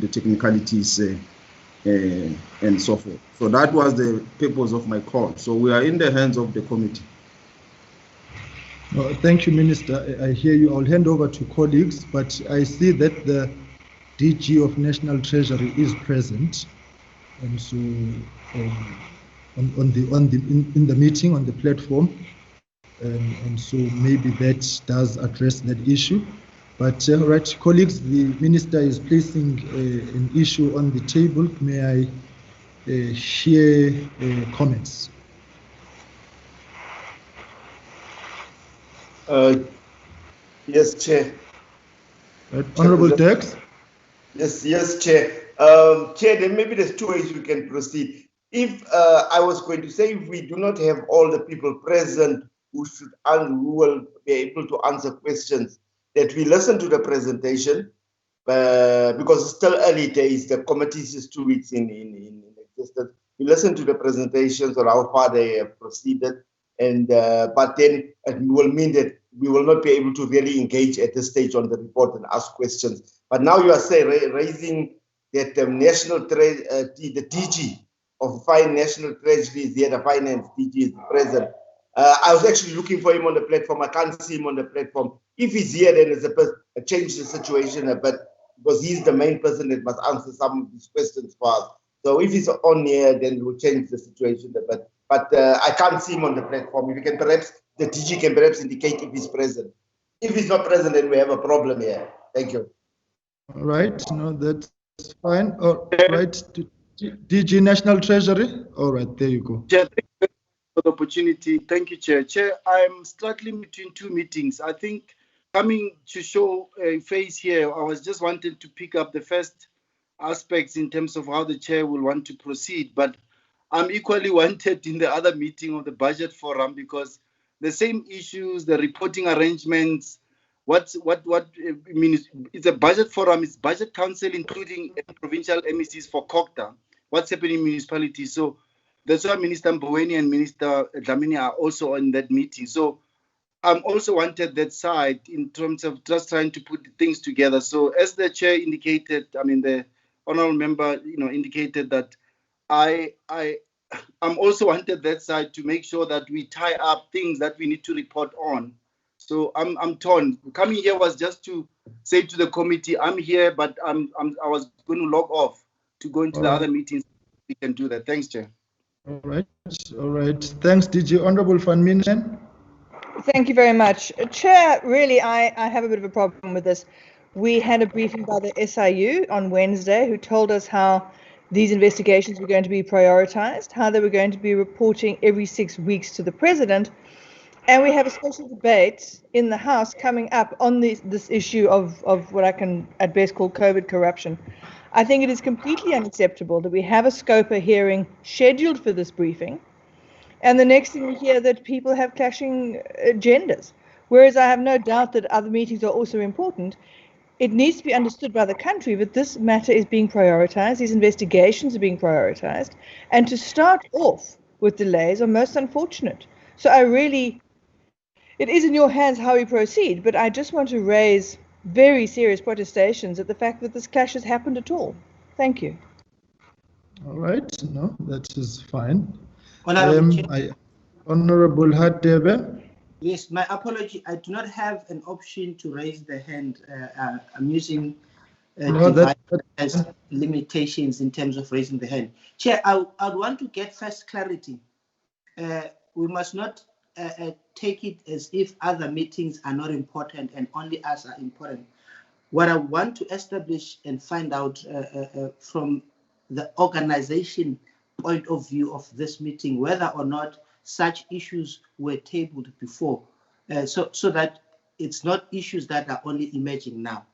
the technicalities and so forth. So that was the purpose of my call. So we are in the hands of the committee. Thank you, Minister. I hear you. I'll hand over to colleagues, but I see that the DG of National Treasury is present, and so in the meeting on the platform, and so maybe that does address that issue. But right, colleagues, the Minister is placing an issue on the table. May I hear comments? Yes, Chair. Honorable Dex. Yes, Chair. Chair, then maybe there's two ways we can proceed. If I was going to say, if we do not have all the people present who will be able to answer questions, that we listen to the presentation, because it's still early days. The committee is just 2 weeks in existence. We listen to the presentations on how far they have proceeded, and but then it will mean that we will not be able to really engage at this stage on the report and ask questions. But now you are saying raising that the the DG of National Treasury is here, the Finance DG is present. I was actually looking for him on the platform. I can't see him on the platform. If he's here, then it's a change the situation a bit, because he's the main person that must answer some of these questions for us. So if he's on here, then we'll change the situation a bit. But I can't see him on the platform. If you can perhaps, the DG can perhaps indicate if he's present. If he's not present, then we have a problem here. Thank you. All right, no, that's fine. All right, DG National Treasury. All right, there you go. Chair, thank you for the opportunity. Thank you, Chair. Chair, I'm struggling between two meetings. I think coming to show a face here, I was just wanted to pick up the first aspects in terms of how the Chair will want to proceed, but I'm equally wanted in the other meeting of the budget forum, because the same issues, the reporting arrangements, what means it's a budget forum, it's budget council, including provincial MECs for COCTA, what's happening in municipalities. So that's why Minister Mboweni and Minister Dlamini are also on that meeting. So I'm also wanted that side in terms of just trying to put things together. So as the Chair indicated, I mean, the honorable member, indicated that I'm also wanted that side to make sure that we tie up things that we need to report on. So I'm torn. Coming here was just to say to the committee, I'm here, but I was going to log off to go into the other meetings. We can do that. Thanks, Chair. All right. Thanks, DG. Honorable Van Minen. Thank you very much. Chair, really, I have a bit of a problem with this. We had a briefing by the SIU on Wednesday who told us how these investigations were going to be prioritized, how they were going to be reporting every 6 weeks to the president. And we have a special debate in the House coming up on this issue of what I can at best call COVID corruption. I think it is completely unacceptable that we have a SCOPA hearing scheduled for this briefing, and the next thing we hear that people have clashing agendas. Whereas I have no doubt that other meetings are also important. It needs to be understood by the country that this matter is being prioritized, these investigations are being prioritized, and to start off with delays are most unfortunate. So it is in your hands how we proceed, but I just want to raise very serious protestations at the fact that this clash has happened at all. Thank you. All right, no, that is fine. Honorable Hadebe. Yes, my apology. I do not have an option to raise the hand. I'm using device as limitations in terms of raising the hand. Chair, I'd want to get first clarity. We must not take it as if other meetings are not important and only us are important. What I want to establish and find out from the organization point of view of this meeting, whether or not such issues were tabled before, so that it's not issues that are only emerging now.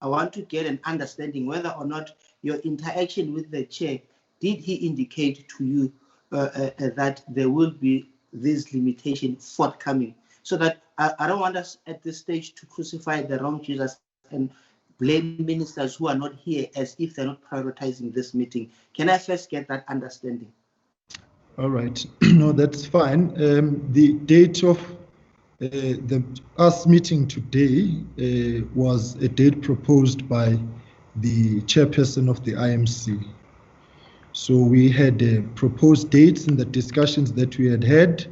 I want to get an understanding whether or not your interaction with the chair, did he indicate to you that there will be this limitation forthcoming, so that I don't want us at this stage to crucify the wrong Jesus and blame ministers who are not here as if they're not prioritizing this meeting. Can I first get that understanding? All right, no, that's fine. The date of us meeting today was a date proposed by the chairperson of the IMC. So we had proposed dates in the discussions that we had,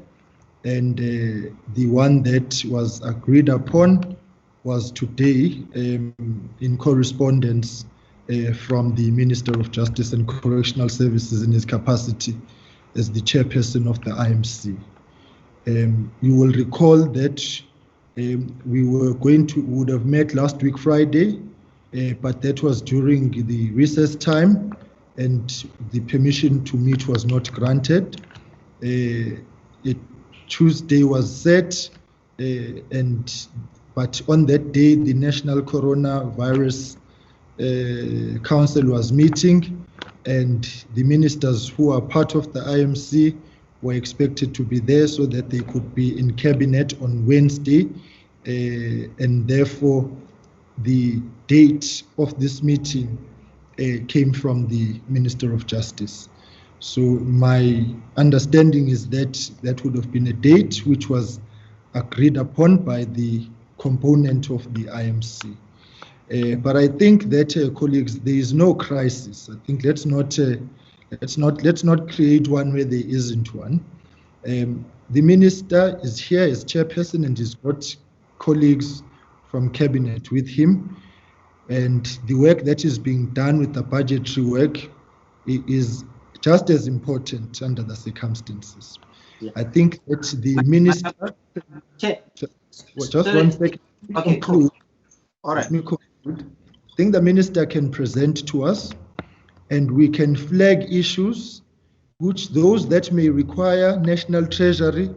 and the one that was agreed upon was today in correspondence from the Minister of Justice and Correctional Services in his capacity as the chairperson of the IMC. You will recall that we would have met last week Friday, but that was during the recess time, and the permission to meet was not granted. Tuesday was set, but on that day, the National Coronavirus Council was meeting, and the ministers who are part of the IMC were expected to be there so that they could be in cabinet on Wednesday, and therefore the date of this meeting came from the Minister of Justice. So my understanding is that that would have been a date which was agreed upon by the component of the IMC. But I think that, colleagues, there is no crisis. I think let's not create one where there isn't one. The minister is here as chairperson, and he's got colleagues from cabinet with him. And the work that is being done with the budgetary work is just as important under the circumstances. Yeah. I think that the minister. Just one second. Okay, cool. All right. I think the minister can present to us, and we can flag issues which those that may require National Treasury,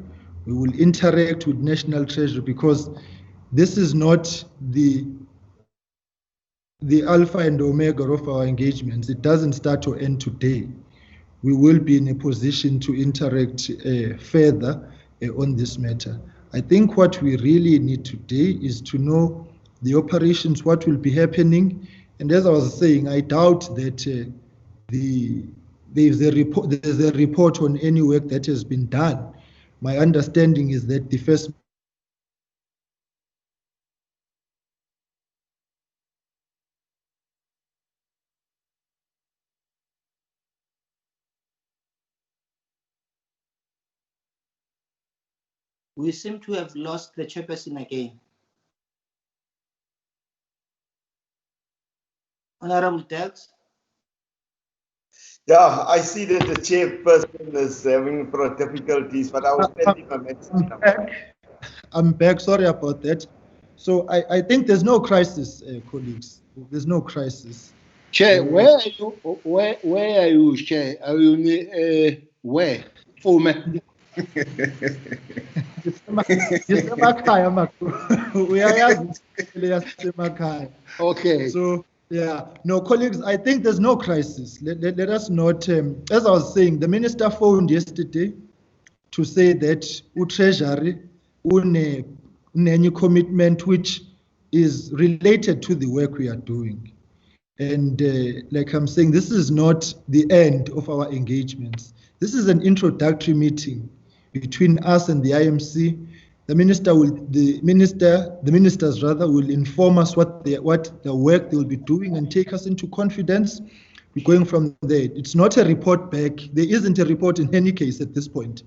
we will interact with National Treasury, because this is not the alpha and omega of our engagements. It doesn't start or end today. We will be in a position to interact further on this matter. I think what we really need today is to know the operations, what will be happening. And as I was saying, I doubt that there's a report on any work that has been done. My understanding is that the first we seem to have lost the chairperson again. Honorable Dex. Yeah, I see that the chairperson is having difficulties, but I will send him a message. I'm back. Sorry about that. So I think there's no crisis, colleagues. There's no crisis. Chair, where are you, Chair? Are you where? For me. Okay. So yeah, no, colleagues, I think there's no crisis. Let us not, as I was saying, the minister phoned yesterday to say that Treasury any commitment which is related to the work we are doing. And like I'm saying, this is not the end of our engagements. This is an introductory meeting between us and the IMC. The ministers will inform us what the work they will be doing and take us into confidence. We're going from there. It's not a report back. There isn't a report in any case at this point.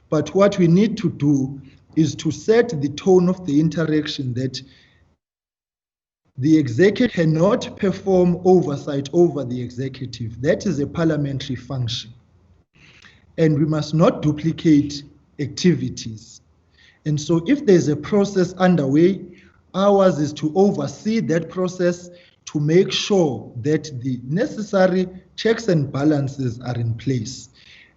But what we need to do is to set the tone of the interaction that the executive cannot perform oversight over the executive. That is a parliamentary function. And we must not duplicate activities. And so if there's a process underway, ours is to oversee that process to make sure that the necessary checks and balances are in place.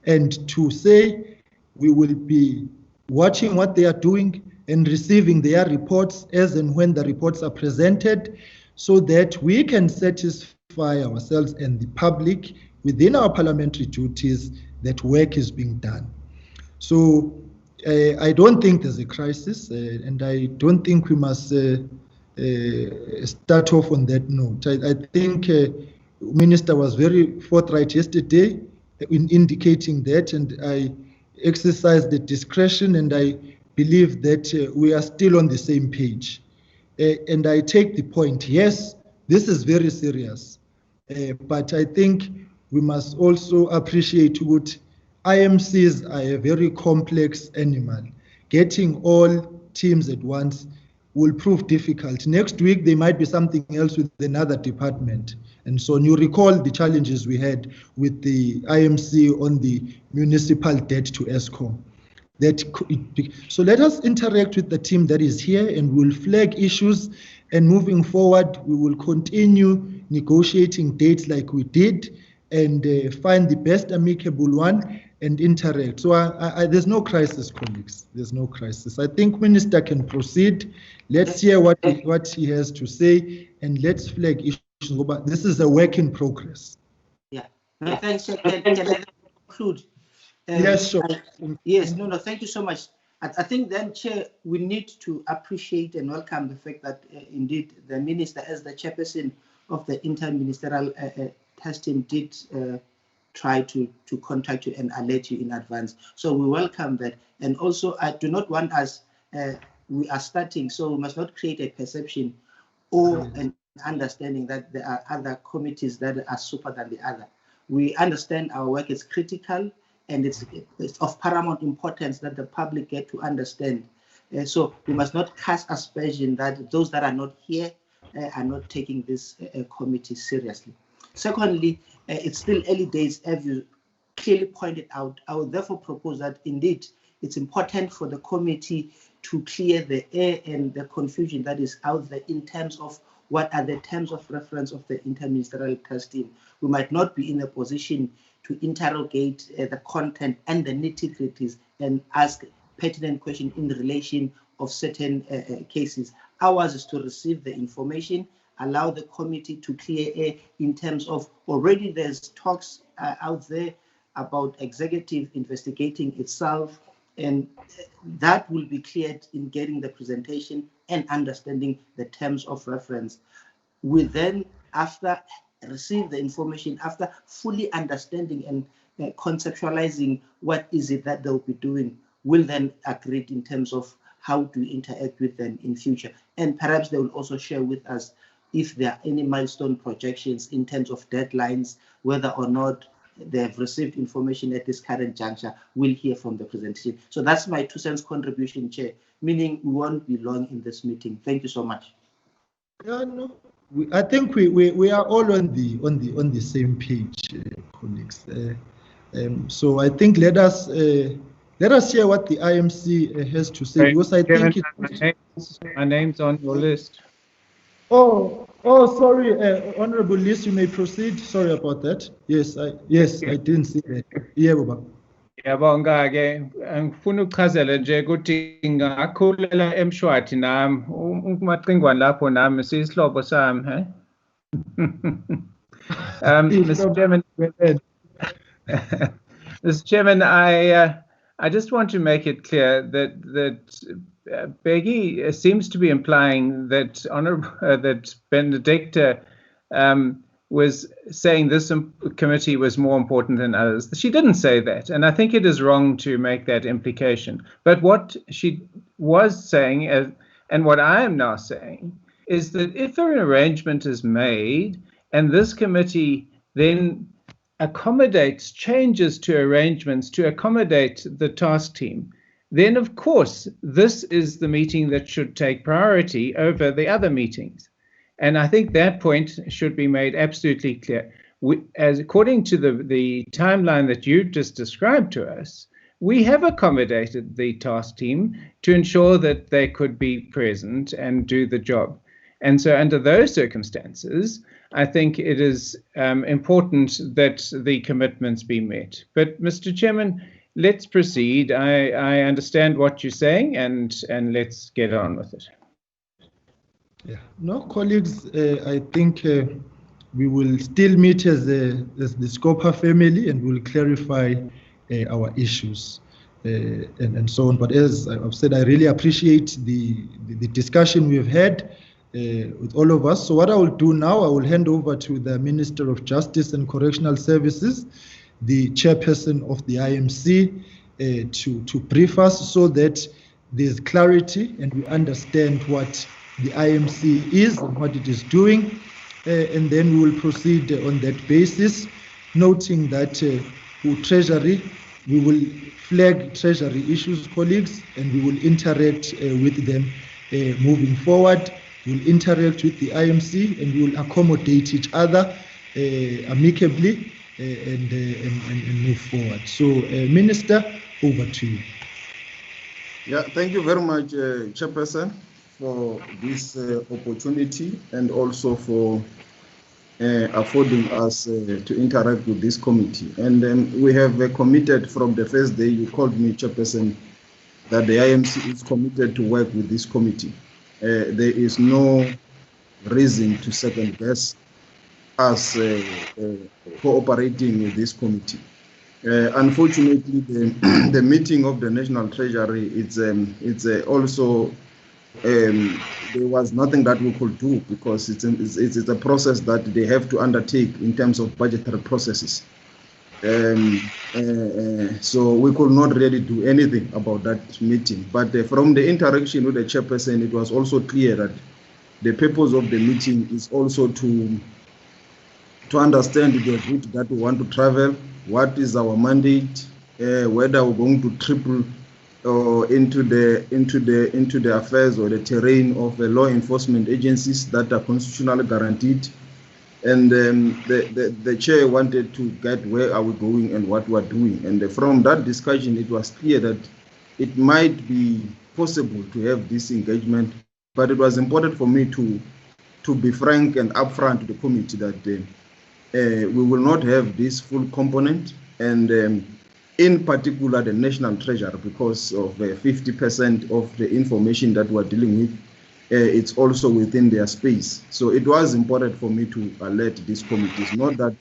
And to say we will be watching what they are doing and receiving their reports as and when the reports are presented, so that we can satisfy ourselves and the public within our parliamentary duties that work is being done. So I don't think there's a crisis, and I don't think we must start off on that note. I think Minister was very forthright yesterday in indicating that, and I exercised the discretion, and I believe that we are still on the same page. And I take the point, yes, this is very serious. But I think we must also appreciate what IMCs are a very complex animal. Getting all teams at once will prove difficult. Next week, there might be something else with another department. And so you recall the challenges we had with the IMC on the municipal debt to ESCOM. So let us interact with the team that is here, and we'll flag issues. And moving forward, we will continue negotiating dates like we did, and find the best amicable one and interact. So there's no crisis, colleagues. There's no crisis. I think Minister can proceed. Let's hear what he has to say, and let's flag issues. But this is a work in progress. Yeah. No, thanks. Can I conclude? Yes, sure. Yes. No. Thank you so much. I think then, Chair, we need to appreciate and welcome the fact that indeed the Minister, as the chairperson of the Inter Ministerial Task Team, did try to contact you and alert you in advance. So we welcome that. And also, I do not want us, we are starting, so we must not create a perception or an understanding that there are other committees that are super than the other. We understand our work is critical, and it's of paramount importance that the public get to understand. So we must not cast aspersion that those that are not here are not taking this committee seriously. Secondly, it's still early days, as you clearly pointed out. I would therefore propose that indeed it's important for the committee to clear the air and the confusion that is out there in terms of what are the terms of reference of the Interministerial Task Team. We might not be in a position to interrogate the content and the nitty-gritties and ask pertinent questions in relation of certain cases. Ours is to receive the information, allow the committee to clear air in terms of already there's talks out there about executive investigating itself, and that will be cleared in getting the presentation and understanding the terms of reference. We then, after receive the information, after fully understanding and conceptualizing what is it that they'll be doing, will then agree in terms of how to interact with them in future. And perhaps they will also share with us if there are any milestone projections in terms of deadlines, whether or not they have received information at this current juncture. We'll hear from the presentation. So that's my 2 cents contribution, Chair, meaning we won't be long in this meeting. Thank you so much. Yeah, no. I think we are all on the same page, colleagues. So I think let us hear what the IMC has to say, because I think my name's on your list. Oh, sorry, Honorable List, you may proceed. Sorry about that. Yes, I didn't see that. Yeah, Baba. Yabonga ke ngifuna ukuchazela nje ukuthi ngakhulela eMshwathi nami umaqingwane lapho nami sisihlobo sami he. Mr. Chairman, Mr. Chairman, I just want to make it clear that Peggy seems to be implying that that Benedicta was saying this committee was more important than others. She didn't say that, and I think it is wrong to make that implication. But what she was saying, and what I am now saying, is that if an arrangement is made and this committee then accommodates changes to arrangements to accommodate the task team, then of course this is the meeting that should take priority over the other meetings. And I think that point should be made absolutely clear. As according to the timeline that you just described to us, we have accommodated the task team to ensure that they could be present and do the job. And so under those circumstances, I think it is important that the commitments be met. But Mr. Chairman, let's proceed. I understand what you're saying, and let's get on with it. Yeah. No, colleagues, I think we will still meet as the Scopa family, and we'll clarify our issues and so on. But as I've said, I really appreciate the discussion we've had with all of us. So what I will do now, I will hand over to the Minister of Justice and Correctional Services, the chairperson of the IMC, to brief us so that there's clarity and we understand what the IMC is and what it is doing. and then we will proceed on that basis, noting that for Treasury, we will flag Treasury issues, colleagues, and we will interact with them moving forward. We'll interact with the IMC and we will accommodate each other amicably and move forward. So, Minister, over to you. Yeah, thank you very much, Chairperson, for this opportunity and also for affording us to interact with this committee. And we have committed from the first day you called me, Chairperson, that the IMC is committed to work with this committee. There is no reason to second guess us cooperating with this committee. Unfortunately, the meeting of the National Treasury, it's also there was nothing that we could do because it's a process that they have to undertake in terms of budgetary processes. So we could not really do anything about that meeting. But from the interaction with the chairperson, it was also clear that the purpose of the meeting is also to understand the route that we want to travel, what is our mandate, whether we're going to triple into the affairs or the terrain of the law enforcement agencies that are constitutionally guaranteed. And the chair wanted to get where are we going and what we're doing. And from that discussion, it was clear that it might be possible to have this engagement, but it was important for me to be frank and upfront to the committee that we will not have this full component, and in particular the National Treasury, because of 50% of the information that we're dealing with, it's also within their space. So it was important for me to alert these committees, not that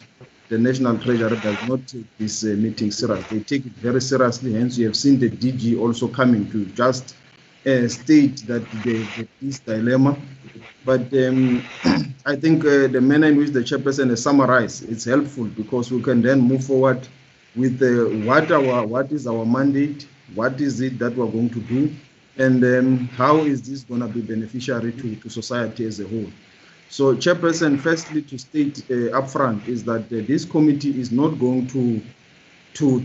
the National Treasury does not take this meeting seriously. They take it very seriously, hence you have seen the DG also coming to just state that there is this dilemma. But I think the manner in which the chairperson has summarized, it's helpful because we can then move forward with what is our mandate, what is it that we're going to do, and how is this going to be beneficiary to society as a whole. So, Chairperson, firstly, to state upfront is that this committee is not going to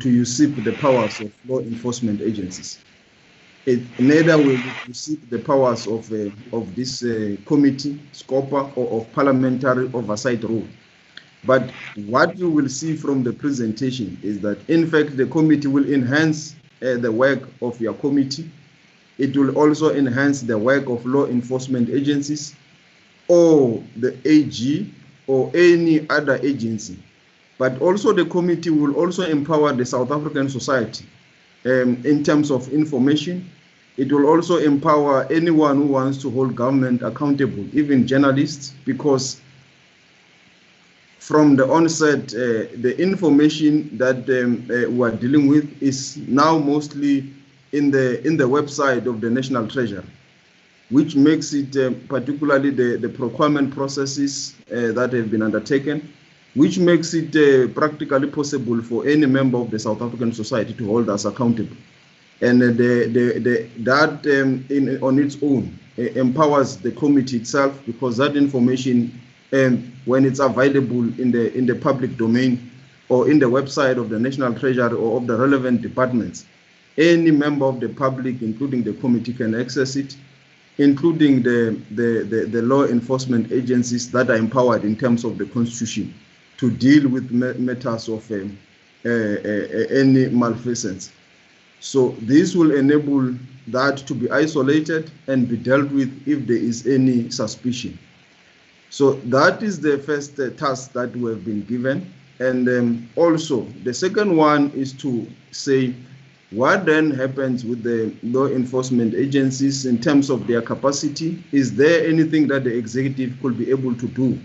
usurp the powers of law enforcement agencies. Neither will it usurp the powers of this committee, SCOPA, or of parliamentary oversight role. But what you will see from the presentation is that, in fact, the committee will enhance the work of your committee. It will also enhance the work of law enforcement agencies or the AG or any other agency. But also the committee will also empower the South African society in terms of information. It will also empower anyone who wants to hold government accountable, even journalists, because from the onset, the information that we are dealing with is now mostly in the website of the National Treasury, which makes it particularly the procurement processes that have been undertaken, which makes it practically possible for any member of the South African society to hold us accountable. And that on its own empowers the committee itself, because that information, when it's available in the public domain or in the website of the National Treasury or of the relevant departments, any member of the public, including the committee, can access it, including the law enforcement agencies that are empowered in terms of the Constitution to deal with matters of any malfeasance. So this will enable that to be isolated and be dealt with if there is any suspicion. So that is the first task that we have been given. And also the second one is to say, what then happens with the law enforcement agencies in terms of their capacity? Is there anything that the executive could be able to do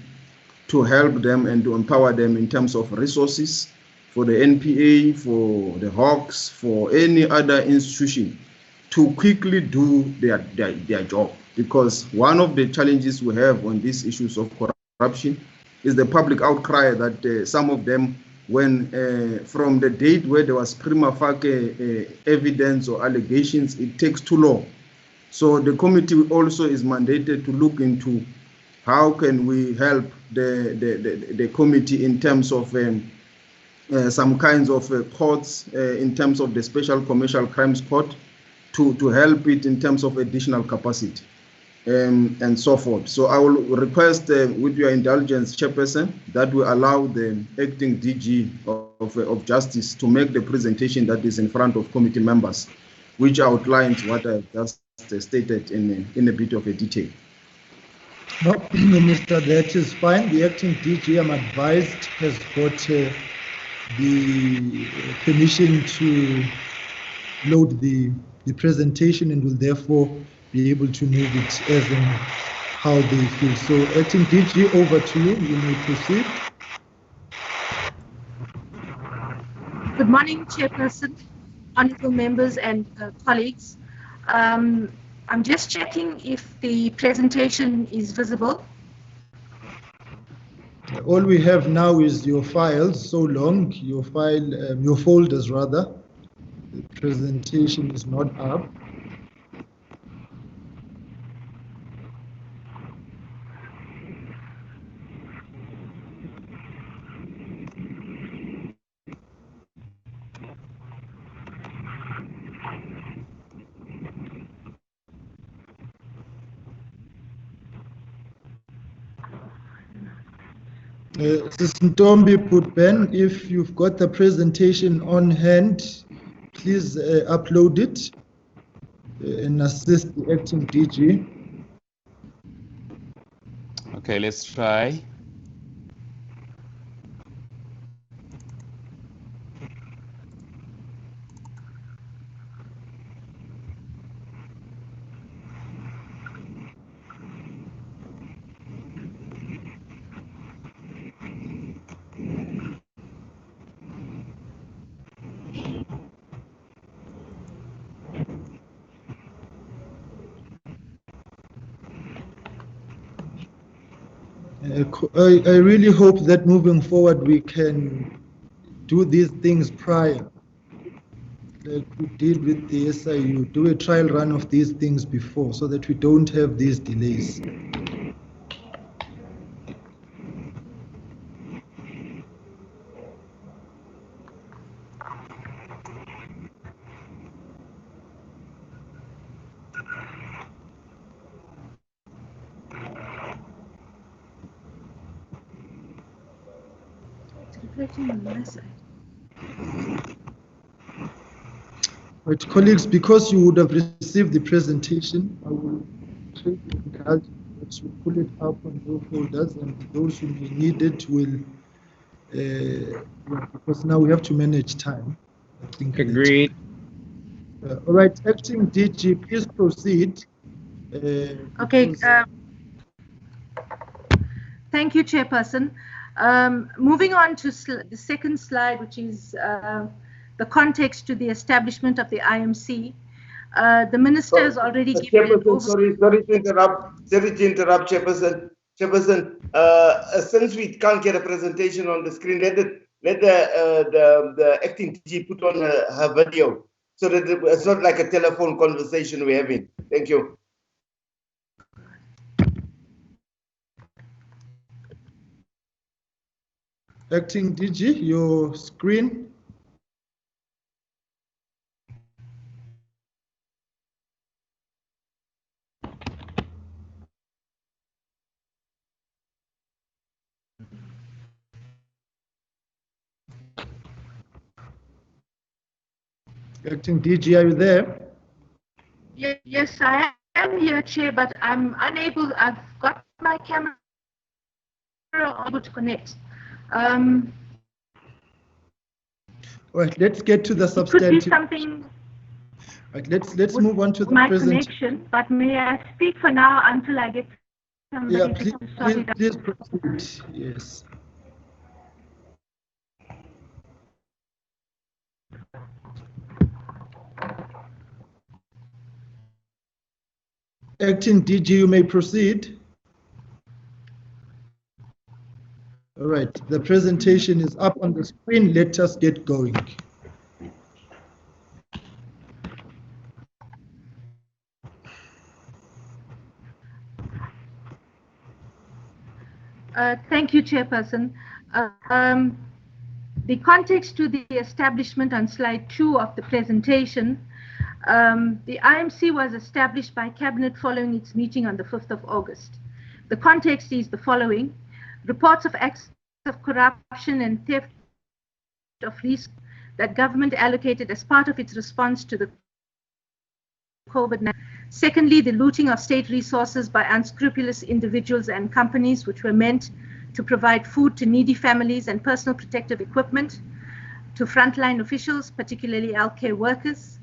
to help them and to empower them in terms of resources for the NPA, for the Hawks, for any other institution to quickly do their job? Because one of the challenges we have on these issues of corruption is the public outcry that some of them, when from the date where there was prima facie evidence or allegations, it takes too long. So the committee also is mandated to look into How can we help the committee in terms of some kinds of courts, in terms of the Special Commercial Crimes Court, to help it in terms of additional capacity, and so forth. So I will request, with your indulgence, Chairperson, that we allow the acting DG of Justice to make the presentation that is in front of committee members, which outlines what I just stated in a bit of a detail. No, Minister, that is fine. The acting DG, I'm advised, has got the permission to load the presentation and will therefore be able to move it as and how they feel. So, acting DG, over to you. You may proceed. Good morning, Chairperson, honourable members and colleagues. I'm just checking if the presentation is visible. All we have now is your files, so long, your folders rather. The presentation is not up. Ntombi Putben, if you've got the presentation on hand, please upload it and assist the acting DG. Okay, let's try. I really hope that moving forward we can do these things prior. Like we did with the SIU, do a trial run of these things before so that we don't have these delays. Right, colleagues, because you would have received the presentation, I will try to encourage you to pull it up on your folders, and those who may need it will, because now we have to manage time. I think. Agreed. All right, acting DG, please proceed. Okay. Thank you, Chairperson. Moving on to the second slide, which is the context to the establishment of the IMC. The Minister has already given an overview. Sorry to interrupt, Chairperson. Since we can't get a presentation on the screen, let the acting DG put on her video so that it's not like a telephone conversation we're having. Thank you. Acting DG, your screen. Acting DG, are you there? Yes, I am here, Chair, but I'm unable. I've got my camera able to connect. All right, let's get to the substantive. It could be something. Right, let's move on to the my presentation. Connection, but may I speak for now until I get somebody Yeah, please proceed. Yes. Acting DG, you may proceed. All right, the presentation is up on the screen. Let us get going. Thank you, Chairperson. The context to the establishment on slide 2 of the presentation, the IMC was established by Cabinet following its meeting on the 5th of August. The context is the following. Reports of acts of corruption and theft of risk that government allocated as part of its response to the COVID-19. Secondly, the looting of state resources by unscrupulous individuals and companies which were meant to provide food to needy families and personal protective equipment to frontline officials, particularly healthcare workers.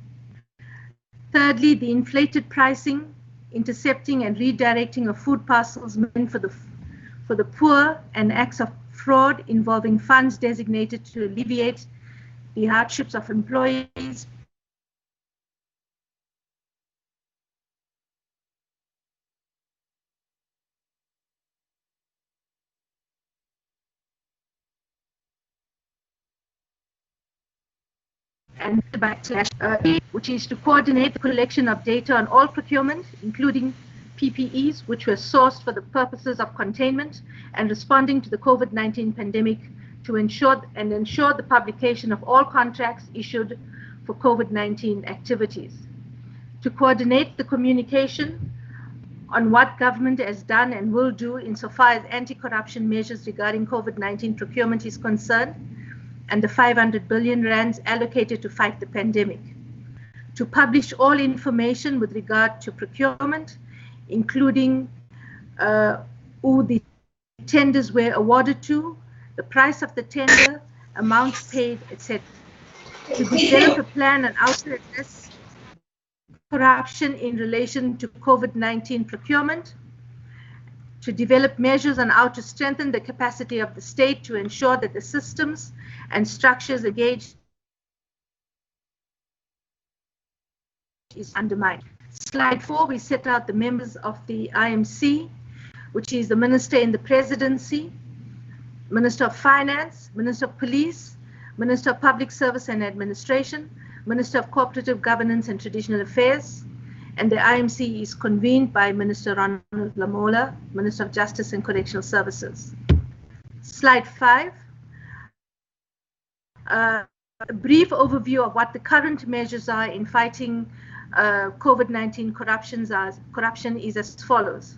Thirdly, the inflated pricing, intercepting and redirecting of food parcels meant for the poor, and acts of fraud involving funds designated to alleviate the hardships of employees, and which is to coordinate the collection of data on all procurement, including PPEs, which were sourced for the purposes of containment and responding to the COVID-19 pandemic, to ensure the publication of all contracts issued for COVID-19 activities. To coordinate the communication on what government has done and will do insofar as anti-corruption measures regarding COVID-19 procurement is concerned, and the 500 billion rands allocated to fight the pandemic. To publish all information with regard to procurement, including who the tenders were awarded to, the price of the tender, amounts paid, etc. To develop a plan on how to address corruption in relation to COVID-19 procurement, to develop measures on how to strengthen the capacity of the state to ensure that the systems and structures engaged is undermined. Slide 4, we set out the members of the IMC, which is the Minister in the Presidency, Minister of Finance, Minister of Police, Minister of Public Service and Administration, Minister of Cooperative Governance and Traditional Affairs, and the IMC is convened by Minister Ronald Lamola, Minister of Justice and Correctional Services. Slide 5. A brief overview of what the current measures are in fighting COVID-19 corruption is as follows.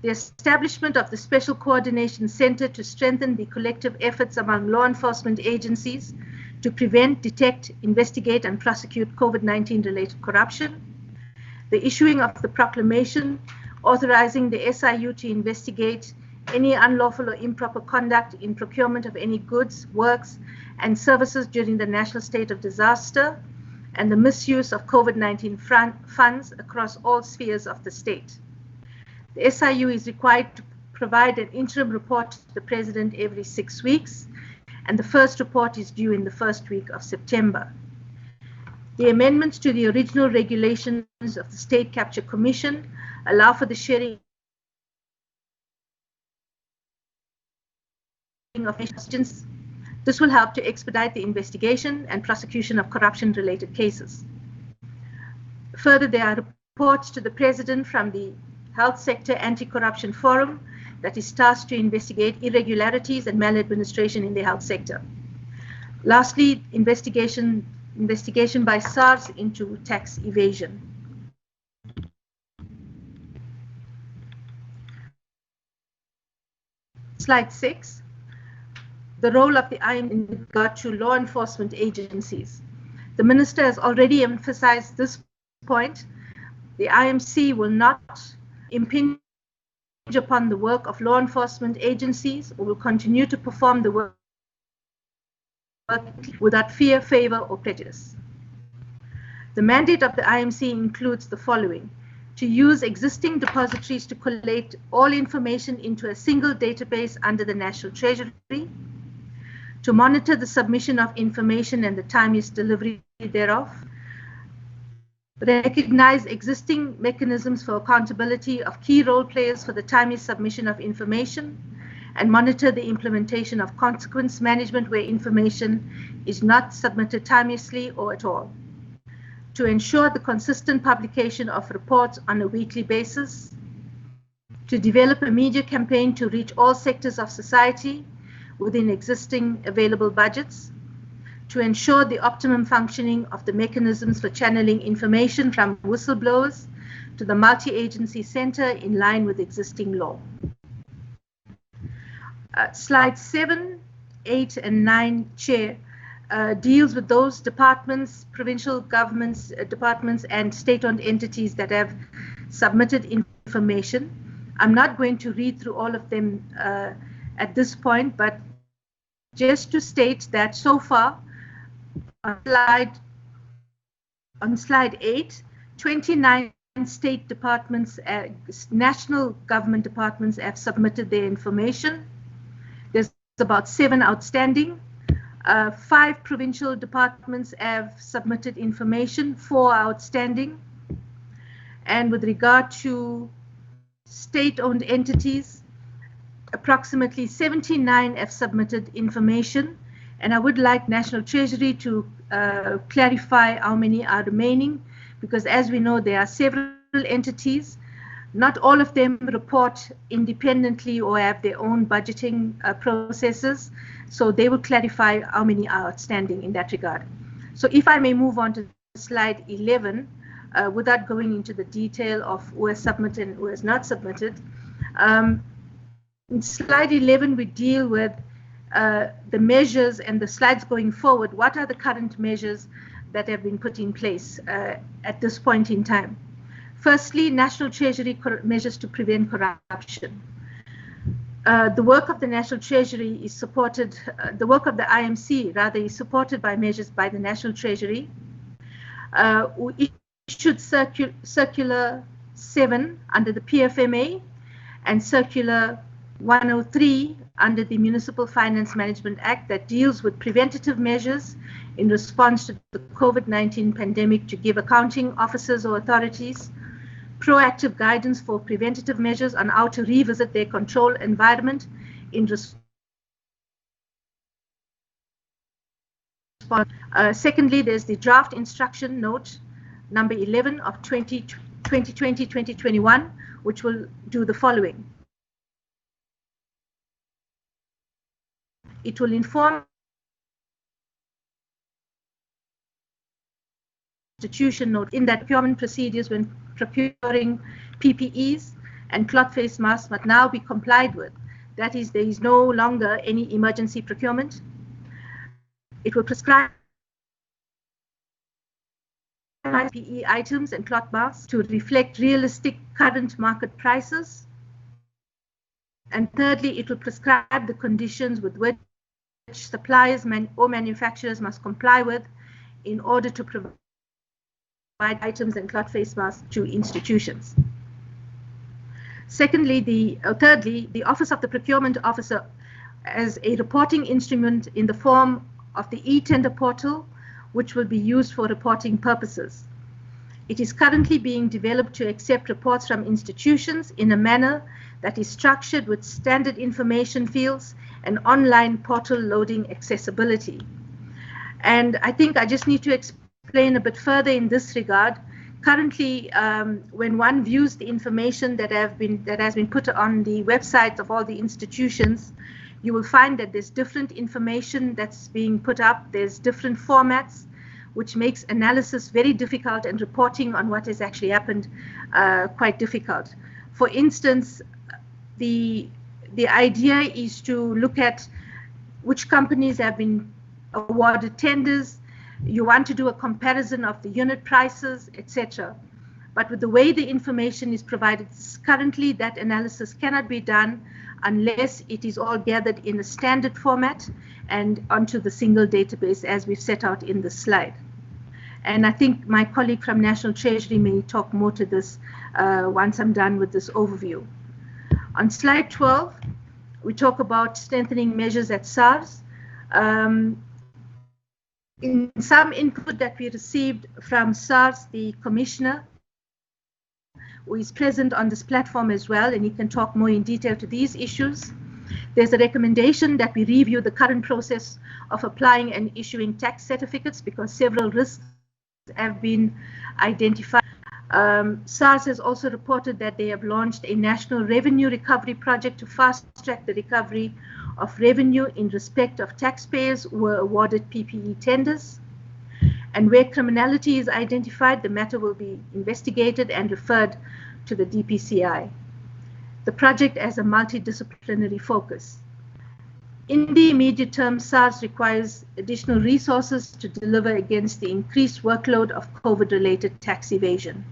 The establishment of the Special Coordination Center to strengthen the collective efforts among law enforcement agencies to prevent, detect, investigate, and prosecute COVID-19 related corruption. The issuing of the proclamation authorizing the SIU to investigate any unlawful or improper conduct in procurement of any goods, works, and services during the national state of disaster, and the misuse of COVID-19 funds across all spheres of the state. The SIU is required to provide an interim report to the President every 6 weeks, and the first report is due in the first week of September. The amendments to the original regulations of the State Capture Commission allow for the sharing of questions. This will help to expedite the investigation and prosecution of corruption-related cases. Further, there are reports to the President from the Health Sector Anti-Corruption Forum that is tasked to investigate irregularities and maladministration in the health sector. Lastly, investigation by SARS into tax evasion. Slide 6. The role of the IMC in regard to law enforcement agencies. The Minister has already emphasized this point. The IMC will not impinge upon the work of law enforcement agencies, or will continue to perform the work without fear, favor, or prejudice. The mandate of the IMC includes the following: to use existing depositories to collate all information into a single database under the National Treasury, to monitor the submission of information and the timeliest delivery thereof, recognize existing mechanisms for accountability of key role players for the timely submission of information, and monitor the implementation of consequence management where information is not submitted timeously or at all, to ensure the consistent publication of reports on a weekly basis, to develop a media campaign to reach all sectors of society within existing available budgets, to ensure the optimum functioning of the mechanisms for channeling information from whistleblowers to the multi-agency center in line with existing law. Slides 7, 8, and 9, Chair, deals with those departments, provincial governments, departments, and state-owned entities that have submitted information. I'm not going to read through all of them at this point, but just to state that so far, on slide 8, 29 state departments, national government departments have submitted their information. There's about 7 outstanding. 5 provincial departments have submitted information, 4 outstanding. And with regard to state-owned entities, approximately 79 have submitted information. And I would like National Treasury to clarify how many are remaining, because as we know, there are several entities. Not all of them report independently or have their own budgeting processes. So they will clarify how many are outstanding in that regard. So if I may move on to slide 11, without going into the detail of who has submitted and who has not submitted. In slide 11, we deal with the measures and the slides going forward. What are the current measures that have been put in place at this point in time? Firstly, National Treasury measures to prevent corruption. The work of the National Treasury is supported, the work of the IMC rather is supported by measures by the National Treasury. We issued Circular 7 under the PFMA and Circular 103 under the Municipal Finance Management Act that deals with preventative measures in response to the COVID-19 pandemic to give accounting officers or authorities proactive guidance for preventative measures on how to revisit their control environment in response. Secondly, there's the draft instruction note number 11 of 2020-2021, which will do the following. It will inform institution note in that procurement procedures when procuring PPEs and cloth face masks must now be complied with. That is, there is no longer any emergency procurement. It will prescribe PPE items and cloth masks to reflect realistic current market prices. And thirdly, it will prescribe the conditions with which suppliers or manufacturers must comply with in order to provide items and cloth face masks to institutions. Secondly, thirdly, the Office of the Procurement Officer as a reporting instrument in the form of the e-tender portal, which will be used for reporting purposes. It is currently being developed to accept reports from institutions in a manner that is structured with standard information fields and online portal loading accessibility. And I think I just need to explain a bit further in this regard. Currently, when one views the information that has been put on the websites of all the institutions, you will find that there's different information that's being put up. There's different formats, which makes analysis very difficult and reporting on what has actually happened quite difficult. For instance, the idea is to look at which companies have been awarded tenders. You want to do a comparison of the unit prices, etc. But with the way the information is provided currently, that analysis cannot be done unless it is all gathered in a standard format and onto the single database as we've set out in the slide. And I think my colleague from National Treasury may talk more to this once I'm done with this overview. On slide 12, we talk about strengthening measures at SARS. In some input that we received from SARS, the commissioner, who is present on this platform as well, and he can talk more in detail to these issues. There's a recommendation that we review the current process of applying and issuing tax certificates because several risks have been identified. SARS has also reported that they have launched a national revenue recovery project to fast-track the recovery of revenue in respect of taxpayers who were awarded PPE tenders. And where criminality is identified, the matter will be investigated and referred to the DPCI. The project has a multidisciplinary focus. In the immediate term, SARS requires additional resources to deliver against the increased workload of COVID-related tax evasion.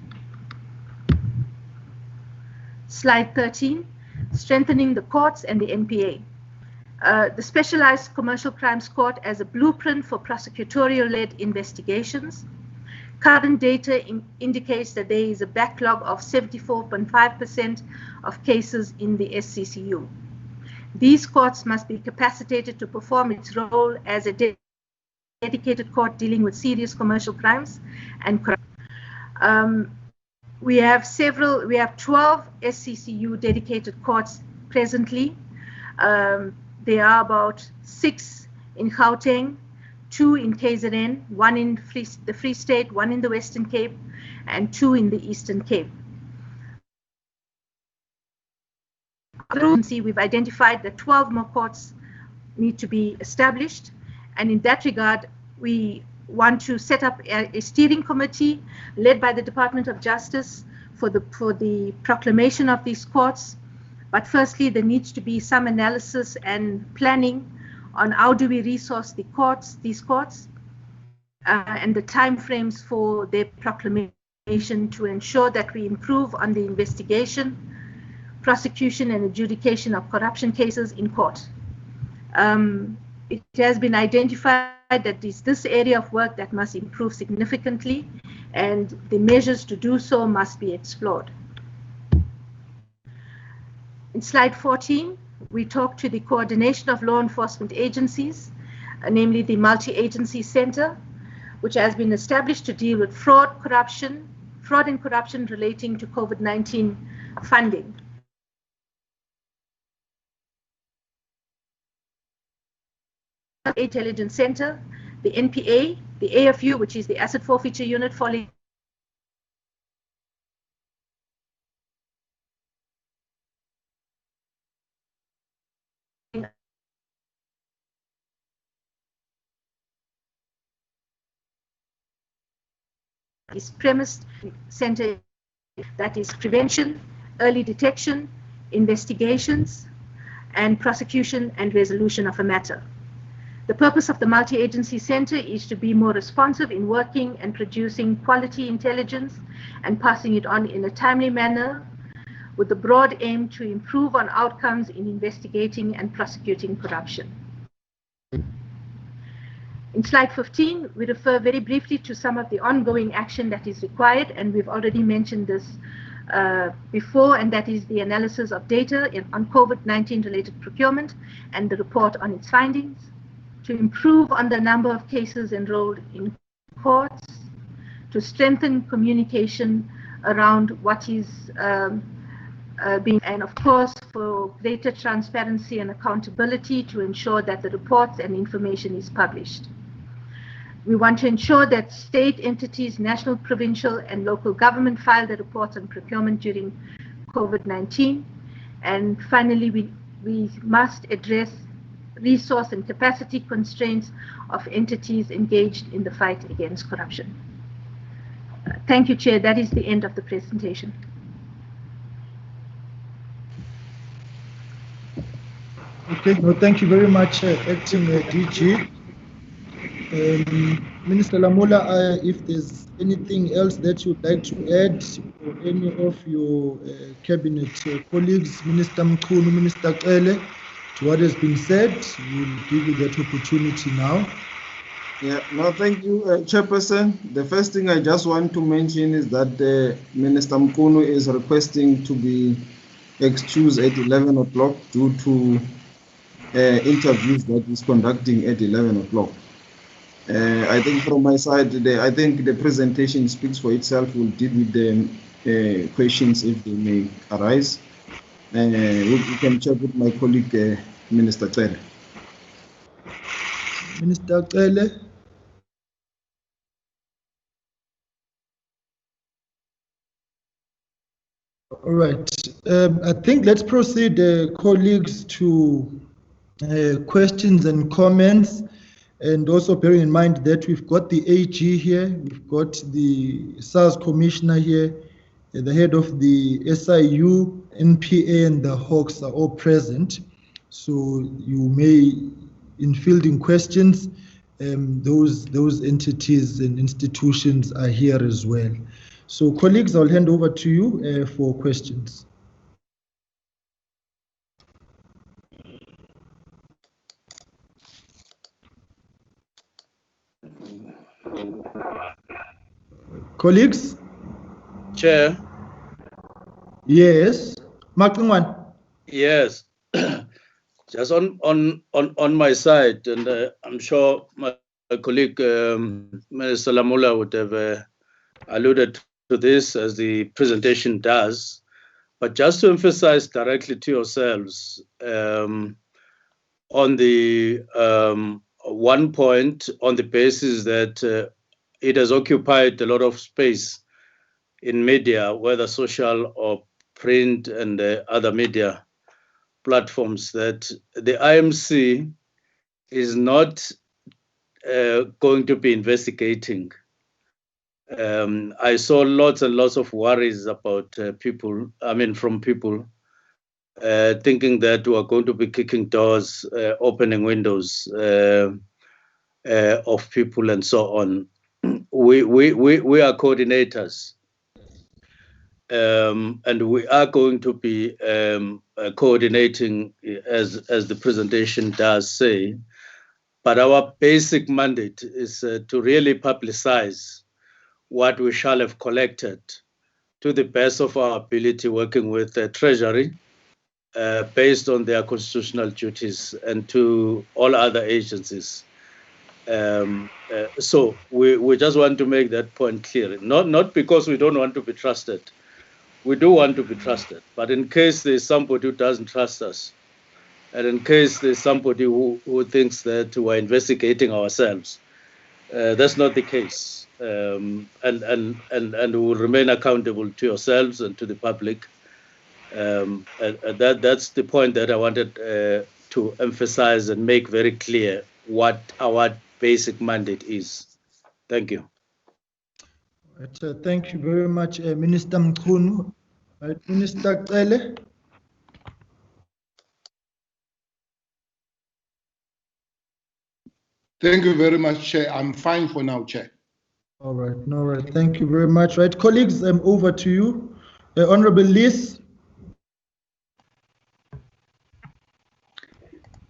Slide 13, strengthening the courts and the NPA. The Specialized Commercial Crimes Court as a blueprint for prosecutorial-led investigations. Current data indicates that there is a backlog of 74.5% of cases in the SCCU. These courts must be capacitated to perform its role as a dedicated court dealing with serious commercial crimes and corruption. We have 12 SCCU dedicated courts presently. There are about 6 in Gauteng, 2 in KZN, 1 in the Free State, 1 in the Western Cape, and 2 in the Eastern Cape. We've identified that 12 more courts need to be established, and in that regard, we want to set up a steering committee led by the Department of Justice for the proclamation of these courts. But firstly, there needs to be some analysis and planning on how do we resource these courts, and the timeframes for their proclamation to ensure that we improve on the investigation, prosecution, and adjudication of corruption cases in court. It has been identified that this area of work that must improve significantly, and the measures to do so must be explored. In slide 14, we talk to the coordination of law enforcement agencies, namely the Multi-Agency Center, which has been established to deal with fraud and corruption relating to COVID-19 funding. Intelligence Center, the NPA, the AFU, which is the Asset Forfeiture Unit, falling is premised center that is prevention, early detection, investigations, and prosecution and resolution of a matter. The purpose of the Multi-Agency Center is to be more responsive in working and producing quality intelligence and passing it on in a timely manner, with the broad aim to improve on outcomes in investigating and prosecuting corruption. In slide 15, we refer very briefly to some of the ongoing action that is required, and we've already mentioned this before, and that is the analysis of data on COVID-19 related procurement and the report on its findings, to improve on the number of cases enrolled in courts, to strengthen communication around what is being, and of course for greater transparency and accountability to ensure that the reports and information is published. We want to ensure that state entities, national, provincial, and local government file the reports on procurement during COVID-19. And finally, we must address resource and capacity constraints of entities engaged in the fight against corruption. Thank you, Chair. That is the end of the presentation. Okay, no, thank you very much, Acting DG. Minister Lamola, if there's anything else that you'd like to add, or any of your cabinet colleagues, Minister Mkhunu, Minister Cele, to what has been said, we'll give you that opportunity now. Yeah, no, thank you, Chairperson. The first thing I just want to mention is that Minister Mkhunu is requesting to be excused at 11 o'clock due to interviews that he's conducting at 11 o'clock. I think from my side, I think the presentation speaks for itself. We'll deal with the questions if they may arise. We can check with my colleague, Minister Cele. Minister Cele. All right. I think let's proceed, colleagues, to questions and comments. And also bearing in mind that we've got the AG here, we've got the SARS commissioner here, the head of the SIU, NPA, and the Hawks are all present. So you may, in fielding questions, those entities and institutions are here as well. So colleagues, I'll hand over to you for questions. Colleagues? Chair. Yes. Mark. Yes. Just on my side, and I'm sure my colleague Minister Lamula would have alluded to this as the presentation does, but just to emphasize directly to yourselves on the one point, on the basis that it has occupied a lot of space in media, whether social or print and other media platforms, that the IMC is not going to be investigating. I saw lots and lots of worries about people, from people thinking that we are going to be kicking doors, opening windows of people and so on. We are coordinators. And we are going to be coordinating as the presentation does say, but our basic mandate is to really publicize what we shall have collected to the best of our ability, working with the Treasury based on their constitutional duties, and to all other agencies. So we just want to make that point clear, not because we don't want to be trusted. We do want to be trusted, but in case there's somebody who doesn't trust us, and in case there's somebody who thinks that we're investigating ourselves, that's not the case. And we will remain accountable to yourselves and to the public. And that's the point that I wanted to emphasize and make very clear what our basic mandate is. Thank you. Right, thank you very much, Minister Mkhunu. Right, Minister Cele. Thank you very much, Chair. I'm fine for now, Chair. All right. Thank you very much. Right, colleagues, I'm over to you. Honorable Liz.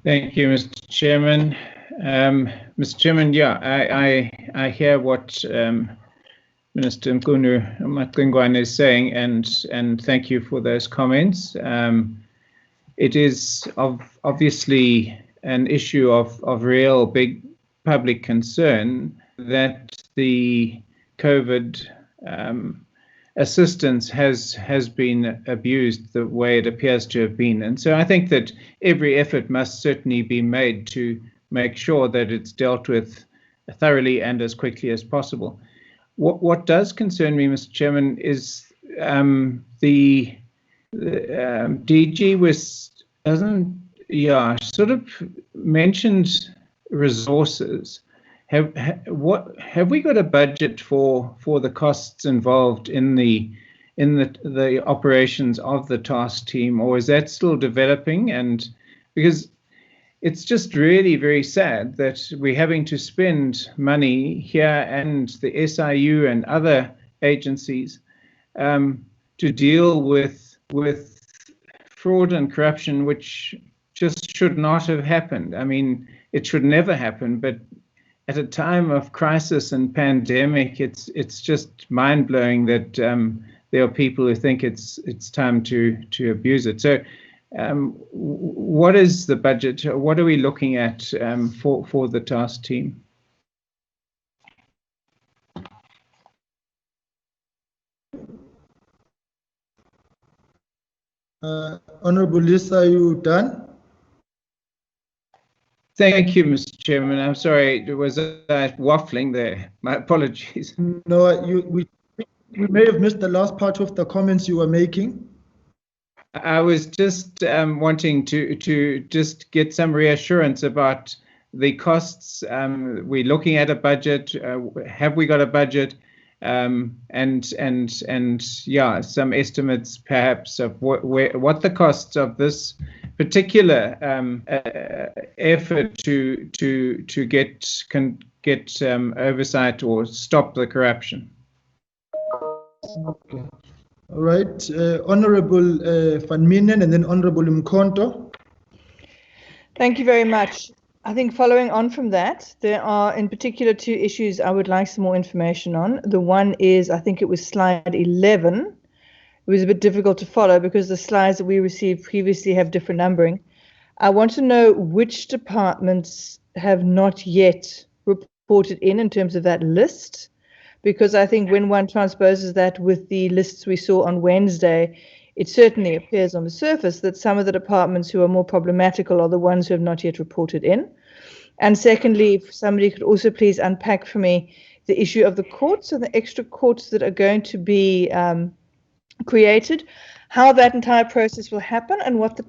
Thank you, Mr. Chairman. Mr. Chairman, yeah, I hear what Minister Mkhunu is saying, and thank you for those comments. It is obviously an issue of real big public concern that the COVID assistance has been abused the way it appears to have been. And so I think that every effort must certainly be made to make sure that it's dealt with thoroughly and as quickly as possible. What does concern me, Mr. Chairman, is the DG sort of mentioned resources. Have we got a budget for the costs involved in the operations of the task team, or is that still developing? And because it's just really very sad that we're having to spend money here and the SIU and other agencies to deal with fraud and corruption, which just should not have happened. I mean, it should never happen, but at a time of crisis and pandemic, it's just mind-blowing that there are people who think it's time to abuse it. So what is the budget? What are we looking at for the task team? Honorable Lisa, are you done? Thank you, Mr. Chairman. I'm sorry, was I waffling there? My apologies. No, we may have missed the last part of the comments you were making. I was just wanting to just get some reassurance about the costs. We're looking at a budget. Have we got a budget? And yeah, some estimates perhaps of what the costs of this particular effort to get oversight or stop the corruption. Okay. All right. Honorable Van Minen and then Honorable Mkonto. Thank you very much. I think following on from that, there are in particular two issues I would like some more information on. The one is, I think it was slide 11. It was a bit difficult to follow because the slides that we received previously have different numbering. I want to know which departments have not yet reported in terms of that list, because I think when one transposes that with the lists we saw on Wednesday, it certainly appears on the surface that some of the departments who are more problematical are the ones who have not yet reported in. And secondly, if somebody could also please unpack for me the issue of the courts and the extra courts that are going to be created, how that entire process will happen and what the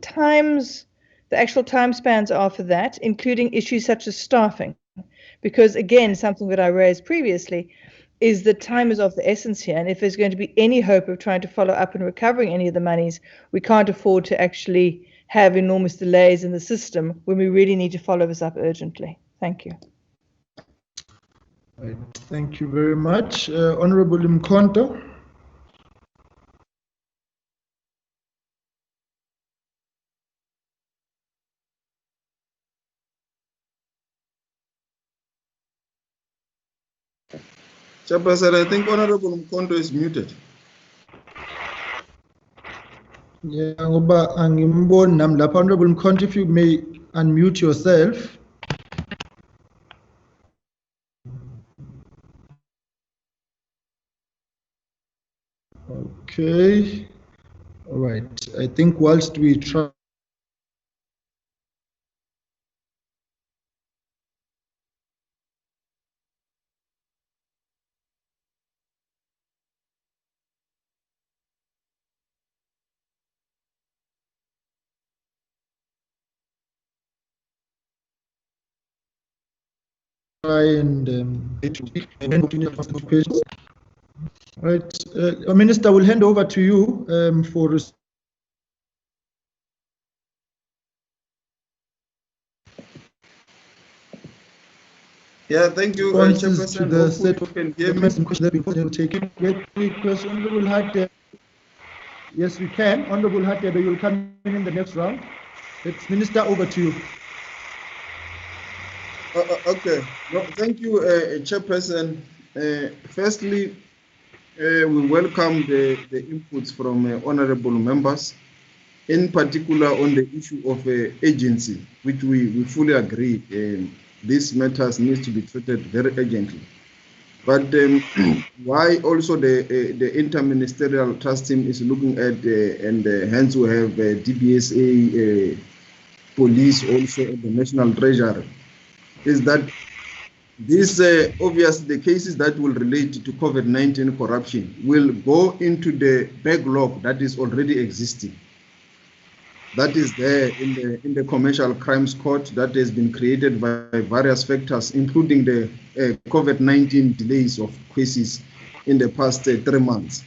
actual time spans are for that, including issues such as staffing. Because again, something that I raised previously is that time is of the essence here. And if there's going to be any hope of trying to follow up and recovering any of the monies, we can't afford to actually have enormous delays in the system when we really need to follow this up urgently. Thank you. Right. Thank you very much. Honorable Mkonto. Chairperson, I think Honorable Mkonto is muted. Yeah, Honorable Mkonto, if you may unmute yourself. Okay. All right. I think whilst we try. And right, Minister, will hand over to you for. Yeah, thank you, Chairperson. To the set of Honorable Hatebe. Yes, we can. Honorable Hatebe, you will come in the next round. Let's Minister, over to you. Okay. No, thank you, Chairperson. Firstly, we welcome the inputs from honorable members, in particular on the issue of agency, which we fully agree. These matters need to be treated very urgently. But why also the Inter Ministerial Trust Team is looking at, and hence we have DBSA, police also, and the National Treasury, is that these obviously the cases that will relate to COVID-19 corruption will go into the backlog that is already existing. That is there in the Commercial Crimes Court that has been created by various factors, including the COVID-19 delays of cases in the past 3 months.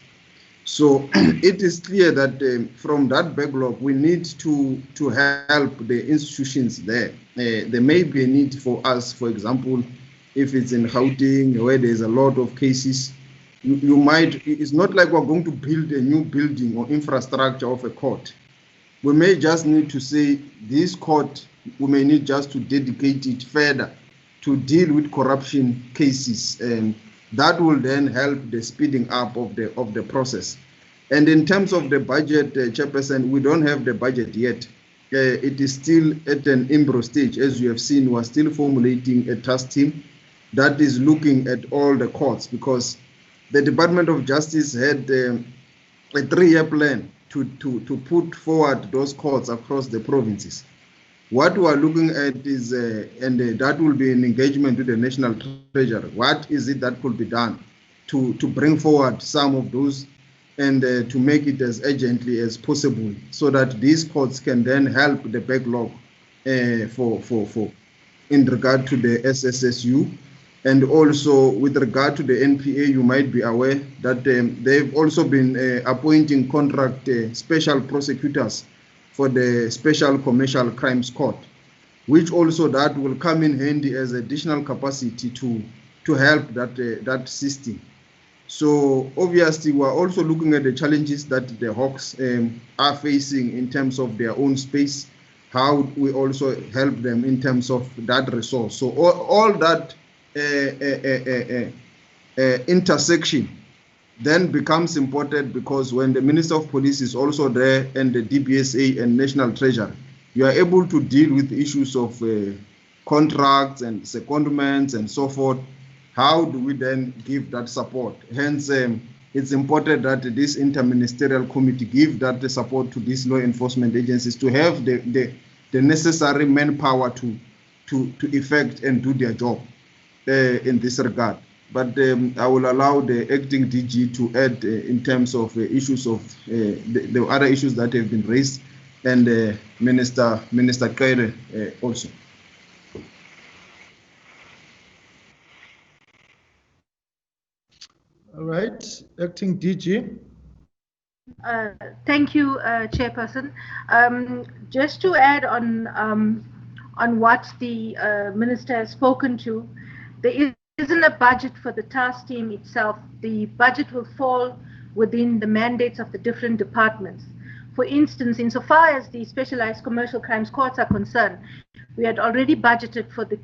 So it is clear that from that backlog, we need to help the institutions there. There may be a need for us, for example, if it's in Gauteng where there's a lot of cases, you might, it's not like we're going to build a new building or infrastructure of a court. We may just need to say this court, we may need just to dedicate it further to deal with corruption cases, and that will then help the speeding up of the process. And in terms of the budget, Chairperson, we don't have the budget yet. It is still at an embryo stage. As you have seen, we're still formulating a task team that is looking at all the courts, because the Department of Justice had a 3-year plan to put forward those courts across the provinces. What we are looking at is, and that will be an engagement with the National Treasury, what is it that could be done to bring forward some of those and to make it as urgently as possible so that these courts can then help the backlog in regard to the SSSU. And also with regard to the NPA, you might be aware that they've also been appointing contract special prosecutors for the Special Commercial Crimes Court, which also that will come in handy as additional capacity to help that system. So obviously we're also looking at the challenges that the Hawks are facing in terms of their own space, how we also help them in terms of that resource. So all that intersection then becomes important, because when the Minister of Police is also there and the DBSA and National Treasury, you are able to deal with issues of contracts and secondments and so forth. How do we then give that support? Hence, it's important that this Inter Ministerial Committee give that support to these law enforcement agencies to have the necessary manpower to effect and do their job in this regard. But I will allow the acting DG to add in terms of issues of the other issues that have been raised, and Minister Kaire also. All right, acting DG. Thank you, Chairperson. Just to add on what the Minister has spoken to, there isn't a budget for the task team itself. The budget will fall within the mandates of the different departments. For instance, insofar as the specialized commercial crimes courts are concerned, we had already budgeted for the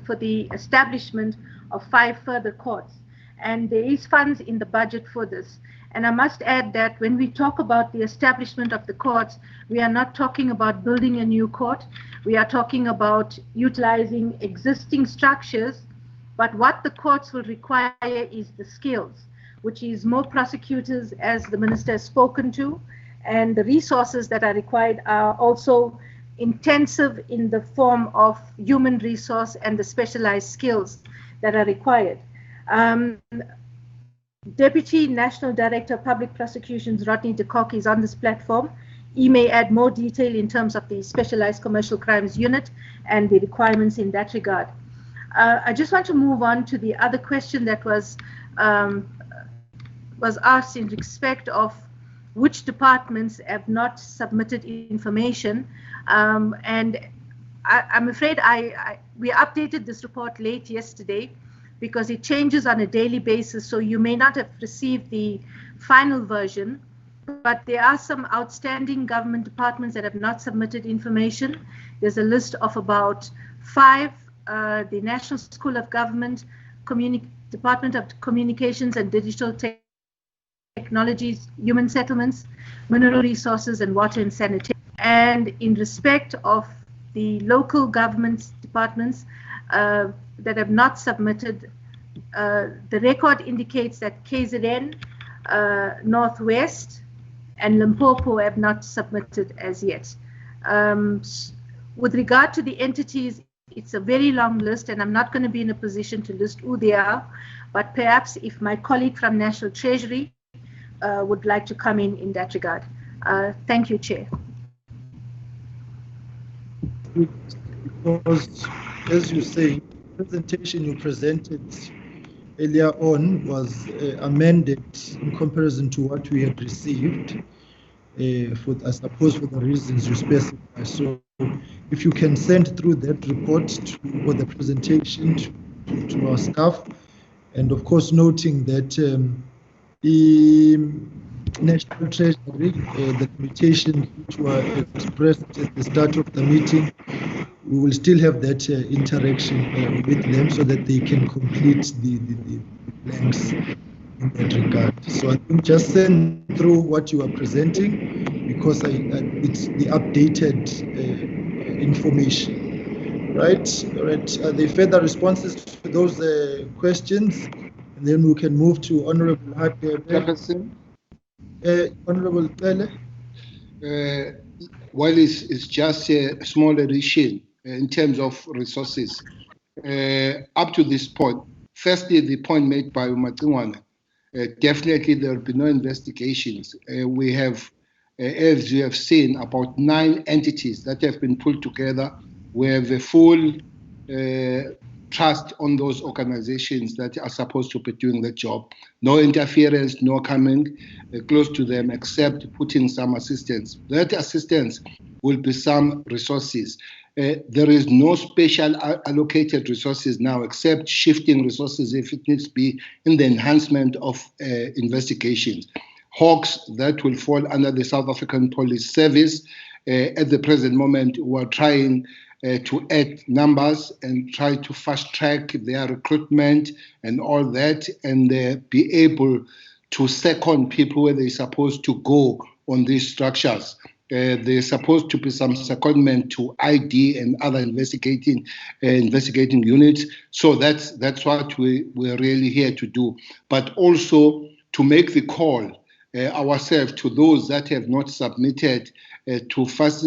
for the establishment of 5 further courts, and there is funds in the budget for this. And I must add that when we talk about the establishment of the courts, we are not talking about building a new court. We are talking about utilizing existing structures, but what the courts will require is the skills, which is more prosecutors, as the Minister has spoken to, and the resources that are required are also intensive in the form of human resource and the specialized skills that are required. Deputy National Director of Public Prosecutions, Rodney de Kock, is on this platform. He may add more detail in terms of the Specialized Commercial Crimes Unit and the requirements in that regard. I just want to move on to the other question that was asked in respect of which departments have not submitted information. And I'm afraid we updated this report late yesterday, because it changes on a daily basis, so you may not have received the final version, but there are some outstanding government departments that have not submitted information. There's a list of about 5, the National School of Government, Department of Communications and Digital Technologies, Human Settlements, Mineral Resources, and Water and Sanitation. And in respect of the local government departments, that have not submitted, the record indicates that KZN, Northwest, and Limpopo have not submitted as yet. With regard to the entities, it's a very long list, and I'm not going to be in a position to list who they are, but perhaps if my colleague from National Treasury would like to come in that regard. Thank you, Chair. Because, as you say, the presentation you presented earlier on was amended in comparison to what we had received, I suppose for the reasons you specify. So if you can send through that report for the presentation to our staff, and of course noting that the National Treasury, the limitations which were expressed at the start of the meeting, we will still have that interaction with them so that they can complete the blanks in that regard. So I think just send through what you are presenting, because it's the updated information. Right? All right. Are there further responses to those questions? And then we can move to Honorable Hake. Honorable Pele. Well, it's just a small addition in terms of resources. Up to this point, firstly, the point made by Umatingwana, definitely there will be no investigations. We have, as you have seen, about 9 entities that have been pulled together. We have a full trust on those organizations that are supposed to be doing the job. No interference, no coming close to them except putting some assistance. That assistance will be some resources. There is no special allocated resources now except shifting resources if it needs to be in the enhancement of investigations. Hawks that will fall under the South African Police Service. At the present moment, we're trying to add numbers and try to fast track their recruitment and all that, and be able to second people where they're supposed to go on these structures. There's supposed to be some secondment to ID and other investigating units. So that's what we're really here to do, but also to make the call ourselves to those that have not submitted to fast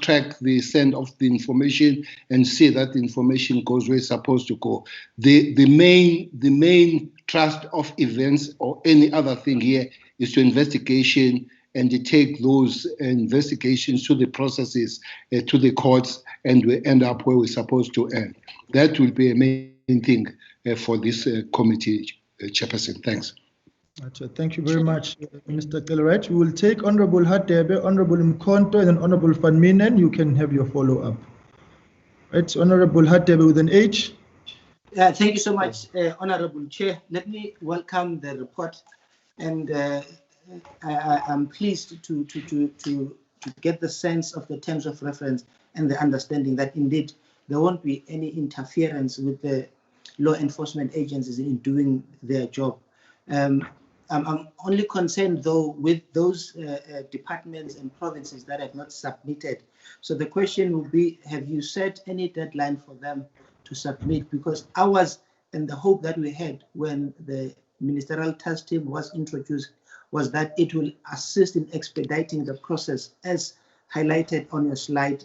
track the send of the information and see that the information goes where it's supposed to go. The main trust of events or any other thing here is to investigation and to take those investigations to the processes, to the courts, and we end up where we're supposed to end. That will be a main thing for this committee, Chairperson. Thanks. Thank you very much, Mr. Kellerite. We will take Honorable Hadebe, Honorable Mkonto, and then Honorable Van Minen. You can have your follow-up. Right, Honorable Hadebe with an H. Thank you so much, Honorable Chair. Let me welcome the report, and I'm pleased to get the sense of the terms of reference and the understanding that indeed there won't be any interference with the law enforcement agencies in doing their job. I'm only concerned, though, with those departments and provinces that have not submitted. So the question will be, have you set any deadline for them to submit? Because ours, and the hope that we had when the ministerial task team was introduced, was that it will assist in expediting the process, as highlighted on your slide,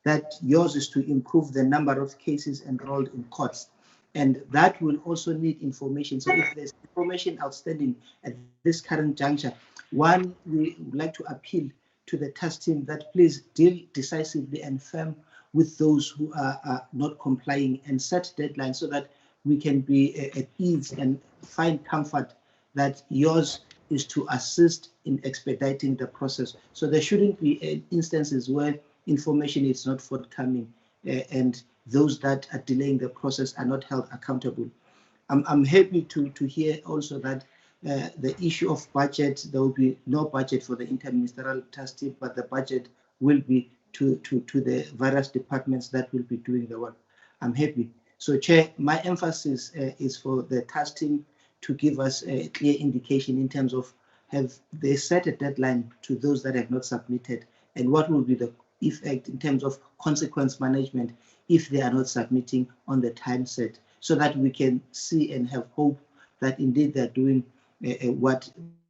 that yours is to improve the number of cases enrolled in courts. And that will also need information. So if there's information outstanding at this current juncture, one, we would like to appeal to the task team that please deal decisively and firm with those who are not complying and set deadlines so that we can be at ease and find comfort that yours is to assist in expediting the process. So there shouldn't be instances where information is not forthcoming and those that are delaying the process are not held accountable. I'm happy to hear also that the issue of budget, there will be no budget for the interministerial task team, but the budget will be to the various departments that will be doing the work. I'm happy. So, Chair, my emphasis is for the task team to give us a clear indication in terms of have they set a deadline to those that have not submitted, and what will be the effect in terms of consequence management if they are not submitting on the time set, so that we can see and have hope that indeed they're doing what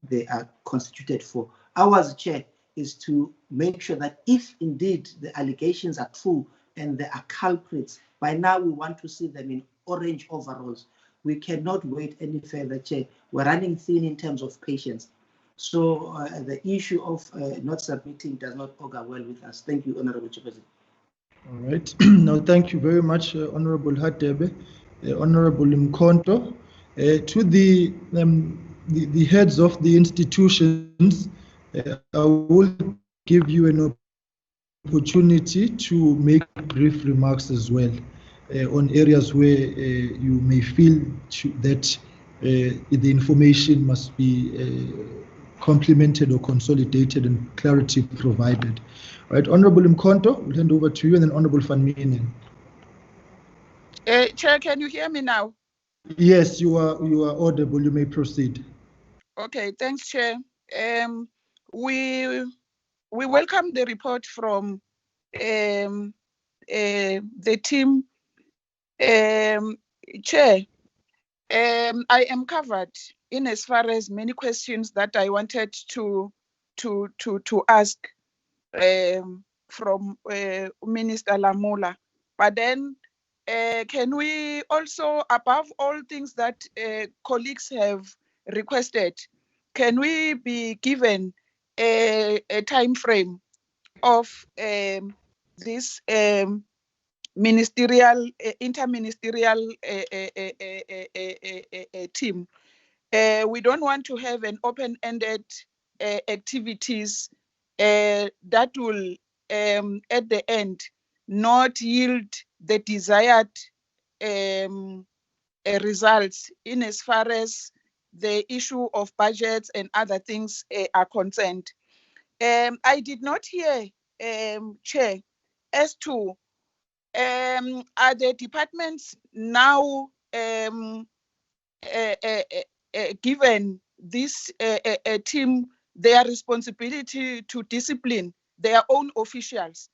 they are constituted for. Ours, Chair, is to make sure that if indeed the allegations are true and there are culprits, by now we want to see them in orange overalls. We cannot wait any further, Chair. We're running thin in terms of patience. So the issue of not submitting does not augur well with us. Thank you, Honorable Chairperson. All right. No, thank you very much, Honorable Hadebe, Honorable Mkonto. To the heads of the institutions, I will give you an opportunity to make brief remarks as well on areas where you may feel that the information must be complemented or consolidated and clarity provided. All right, Honorable Mkonto, we'll hand over to you, and then Honorable Van Minen. Chair, can you hear me now? Yes, you are audible. You may proceed. Okay, thanks, Chair. We welcome the report from the team. Chair, I am covered in as far as many questions that I wanted to ask from Minister Lamula, but then can we also, above all things that colleagues have requested, can we be given a time frame of this interministerial team? We don't want to have an open-ended activities that will, at the end, not yield the desired results in as far as the issue of budgets and other things are concerned. I did not hear, Chair, as to are the departments now given this team their responsibility to discipline their own officials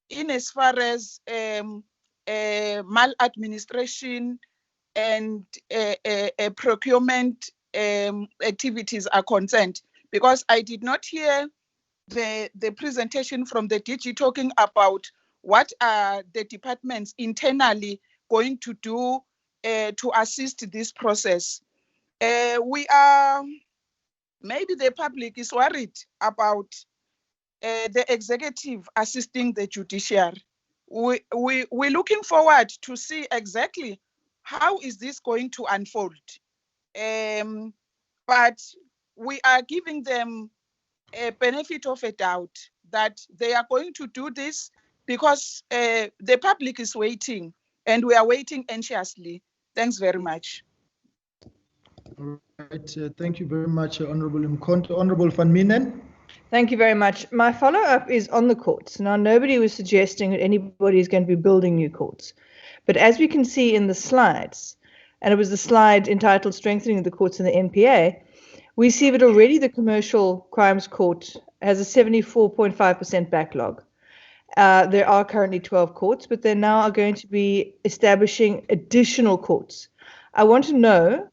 in as far as maladministration and procurement activities are concerned? Because I did not hear the presentation from the DG talking about what are the departments internally going to do to assist this process. We are, maybe the public is worried about the executive assisting the judiciary. We're looking forward to see exactly how is this going to unfold. But we are giving them a benefit of a doubt that they are going to do this because the public is waiting and we are waiting anxiously. Thanks very much. All right, thank you very much, Honorable Mkhonto. Honorable Van Minen. Thank you very much. My follow-up is on the courts. Now, nobody was suggesting that anybody is going to be building new courts. But as we can see in the slides, and it was the slide entitled Strengthening the Courts in the NPA, we see that already the Commercial Crimes Court has a 74.5% backlog. There are currently 12 courts, but they now are going to be establishing additional courts. I want to know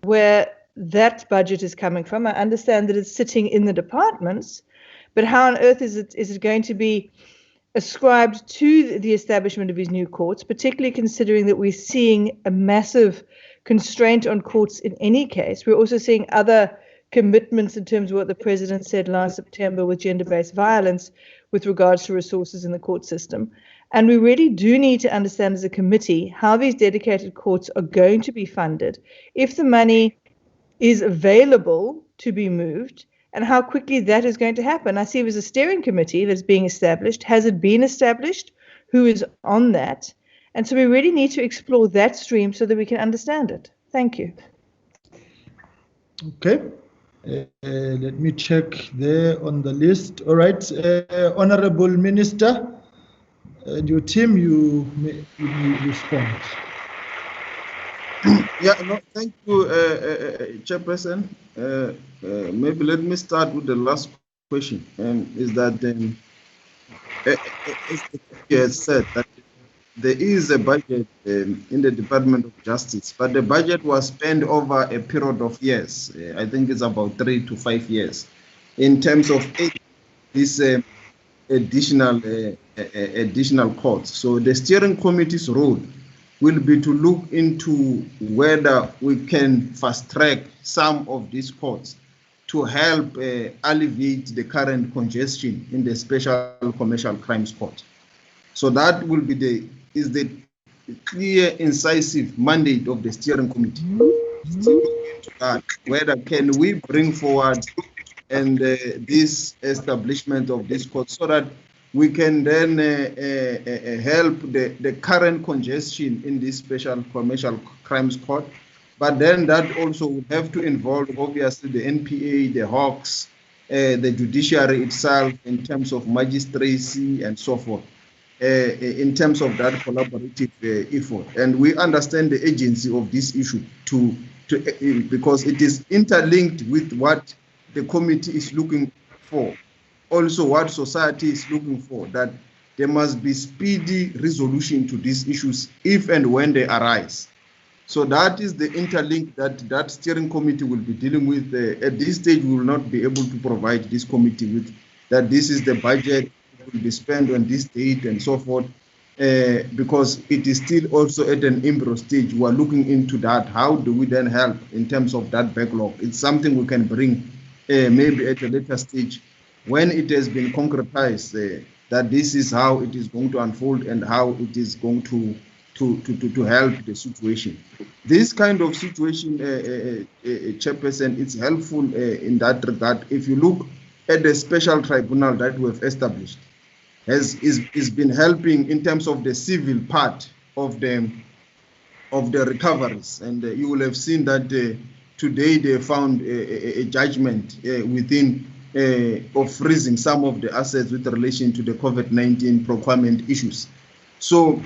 where that budget is coming from. I understand that it's sitting in the departments, but how on earth is it going to be ascribed to the establishment of these new courts, particularly considering that we're seeing a massive constraint on courts in any case? We're also seeing other commitments in terms of what the president said last September with gender-based violence with regards to resources in the court system. And we really do need to understand as a committee how these dedicated courts are going to be funded, if the money is available to be moved, and how quickly that is going to happen. I see there's a steering committee that's being established. Has it been established? Who is on that? And so we really need to explore that stream so that we can understand it. Thank you. Okay. Let me check there on the list. All right. Honorable Minister, and your team, you may respond. Yeah, no, thank you, Chairperson. Maybe let me start with the last question. Is that as you have said, that there is a budget in the Department of Justice, but the budget was spent over a period of years. I think it's about 3 to 5 years in terms of this additional costs. So the steering committee's role will be to look into whether we can fast track some of these courts to help alleviate the current congestion in the Special Commercial Crimes Court. So that will be the clear, incisive mandate of the steering committee. That, whether can we bring forward and this establishment of this court so that we can then help the current congestion in this Special Commercial Crimes Court. But then that also would have to involve, obviously, the NPA, the Hawks, the judiciary itself in terms of magistracy and so forth, in terms of that collaborative effort. And we understand the urgency of this issue because it is interlinked with what the committee is looking for. Also what society is looking for, that there must be speedy resolution to these issues if and when they arise. So that is the interlink that steering committee will be dealing with. At this stage, we will not be able to provide this committee with that this is the budget that will be spent on this date and so forth. because it is still also at an embryo stage. We are looking into that. How do we then help in terms of that backlog? It's something we can bring maybe at a later stage when it has been concretized that this is how it is going to unfold and how it is going to help the situation. This kind of situation, Chairperson, it's helpful in that regard. If you look at the special tribunal that we have established, is been helping in terms of the civil part of the recoveries, and you will have seen that today they found a judgment within of freezing some of the assets with relation to the COVID-19 procurement issues. So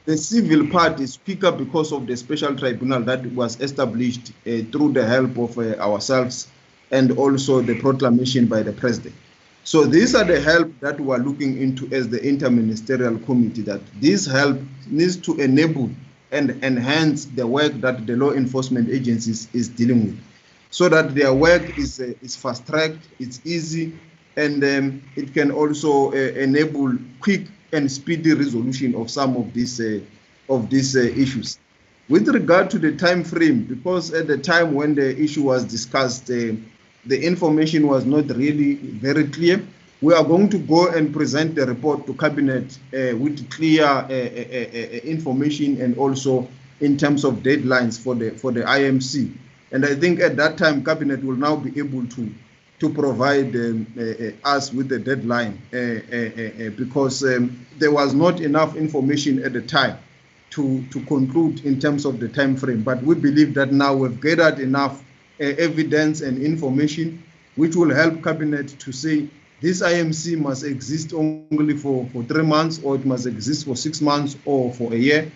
the civil part is quicker because of the special tribunal that was established through the help of ourselves and also the proclamation by the president. So these are the help that we are looking into as the Inter Ministerial Committee, that this help needs to enable and enhance the work that the law enforcement agencies is dealing with, so that their work is fast-tracked, it's easy, and it can also enable quick and speedy resolution of some of these issues. With regard to the time frame, because at the time when the issue was discussed, the information was not really very clear. We are going to go and present the report to Cabinet with clear information and also in terms of deadlines for the IMC. And I think at that time, Cabinet will now be able to provide us with the deadline because there was not enough information at the time to conclude in terms of the time frame. But we believe that now we've gathered enough evidence and information which will help Cabinet to say this IMC must exist only for 3 months, or it must exist for 6 months or for a year.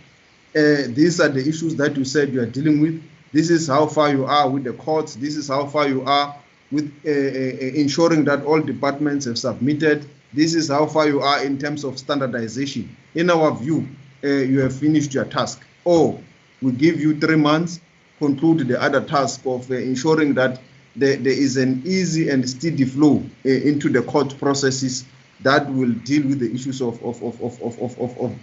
These are the issues that you said you are dealing with. This is how far you are with the courts. This is how far you are with ensuring that all departments have submitted. This is how far you are in terms of standardization. In our view, you have finished your task. Or we give you 3 months, conclude the other task of ensuring that there is an easy and steady flow into the court processes that will deal with the issues of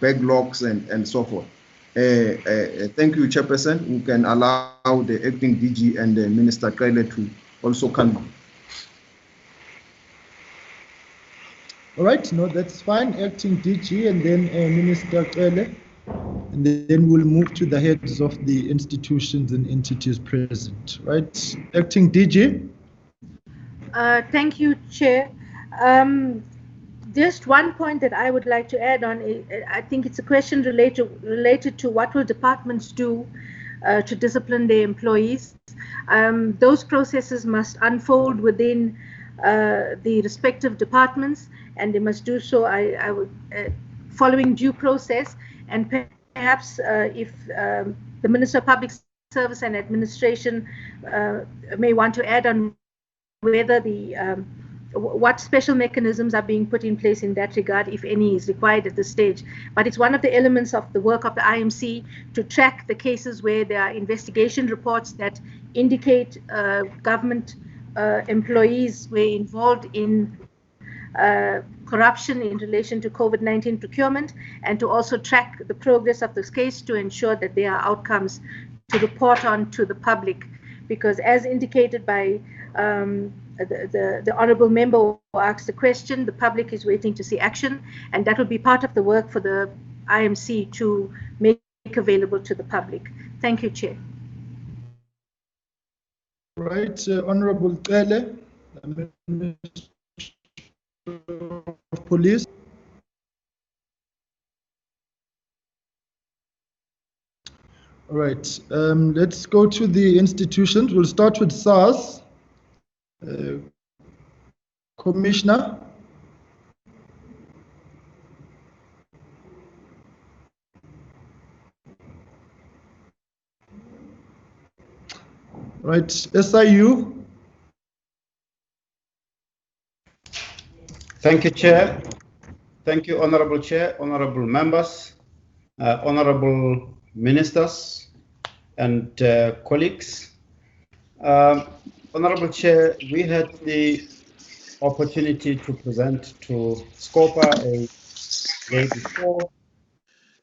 backlogs and so forth. Thank you, Chairperson. We can allow the acting DG and Minister Kaile to also come. All right, no, that's fine. Acting DG and then Minister Kaile. And then we'll move to the heads of the institutions and entities present. Right, Acting DG. Thank you, Chair. Just one point that I would like to add on, I think it's a question related to what will departments do to discipline their employees. Those processes must unfold within the respective departments, and they must do so following due process. And perhaps if the Minister of Public Service and Administration may want to add on whether what special mechanisms are being put in place in that regard, if any is required at this stage. But it's one of the elements of the work of the IMC to track the cases where there are investigation reports that indicate government employees were involved in corruption in relation to COVID-19 procurement, and to also track the progress of this case to ensure that there are outcomes to report on to the public. Because as indicated by the honourable member who asked the question, the public is waiting to see action, and that will be part of the work for the IMC to make available to the public. Thank you, Chair. Right, Honourable Kaile, Minister of Police. All right, let's go to the institutions. We'll start with SARS. Commissioner. Right, SIU. Thank you, Chair. Thank you, Honorable Chair, honorable members, honorable ministers, and colleagues. Honorable Chair, we had the opportunity to present to SCOPA a day before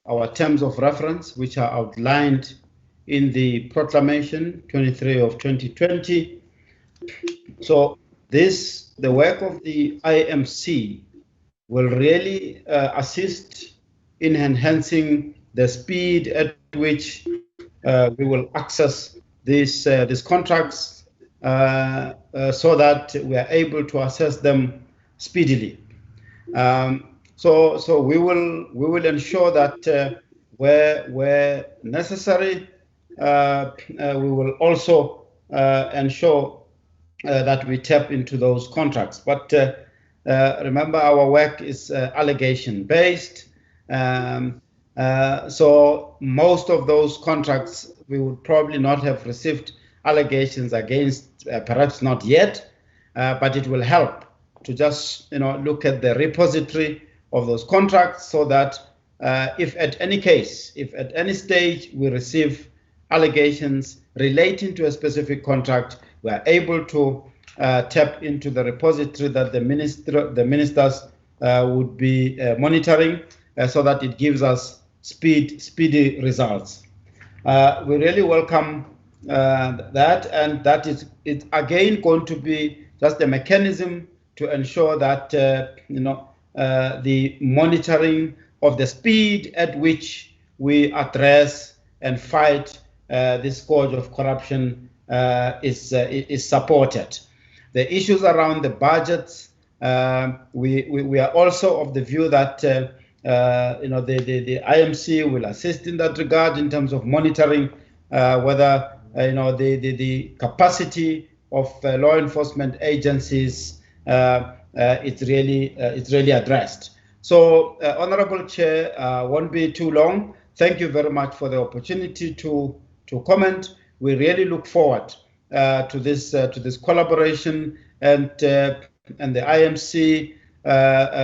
our terms of reference, which are outlined in the proclamation 23 of 2020. So the work of the IMC will really assist in enhancing the speed at which we will access these contracts so that we are able to assess them speedily. So we will ensure that where necessary, we will also ensure that we tap into those contracts. But remember, our work is allegation based. So most of those contracts, we would probably not have received allegations against, perhaps not yet, but it will help to just look at the repository of those contracts so that if at any stage we receive allegations relating to a specific contract, we are able to tap into the repository that the ministers would be monitoring so that it gives us speedy results. We really welcome that, and that is again going to be just a mechanism to ensure that the monitoring of the speed at which we address and fight this scourge of corruption is supported. The issues around the budgets, we are also of the view that the IMC will assist in that regard in terms of monitoring whether the capacity of law enforcement agencies it's really addressed. So, Honorable Chair, won't be too long. Thank you very much for the opportunity to comment. We really look forward to this collaboration and the IMC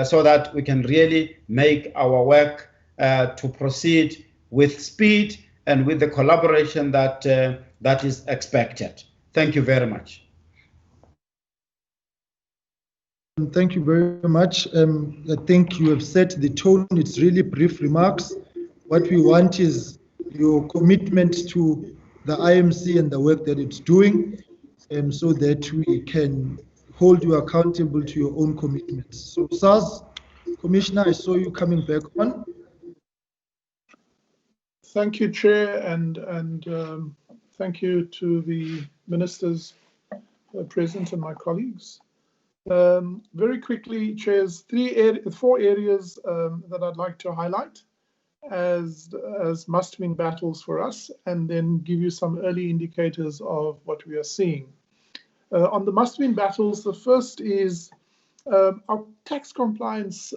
so that we can really make our work to proceed with speed and with the collaboration that is expected. Thank you very much. Thank you very much. I think you have set the tone. It's really brief remarks. What we want is your commitment to the IMC and the work that it's doing, so that we can hold you accountable to your own commitments. So, SARS, Commissioner, I saw you coming back on. Thank you, Chair, and thank you to the ministers present and my colleagues. Very quickly, Chairs, 4 areas that I'd like to highlight as must-win battles for us, and then give you some early indicators of what we are seeing. On the must-win battles, the first is our tax compliance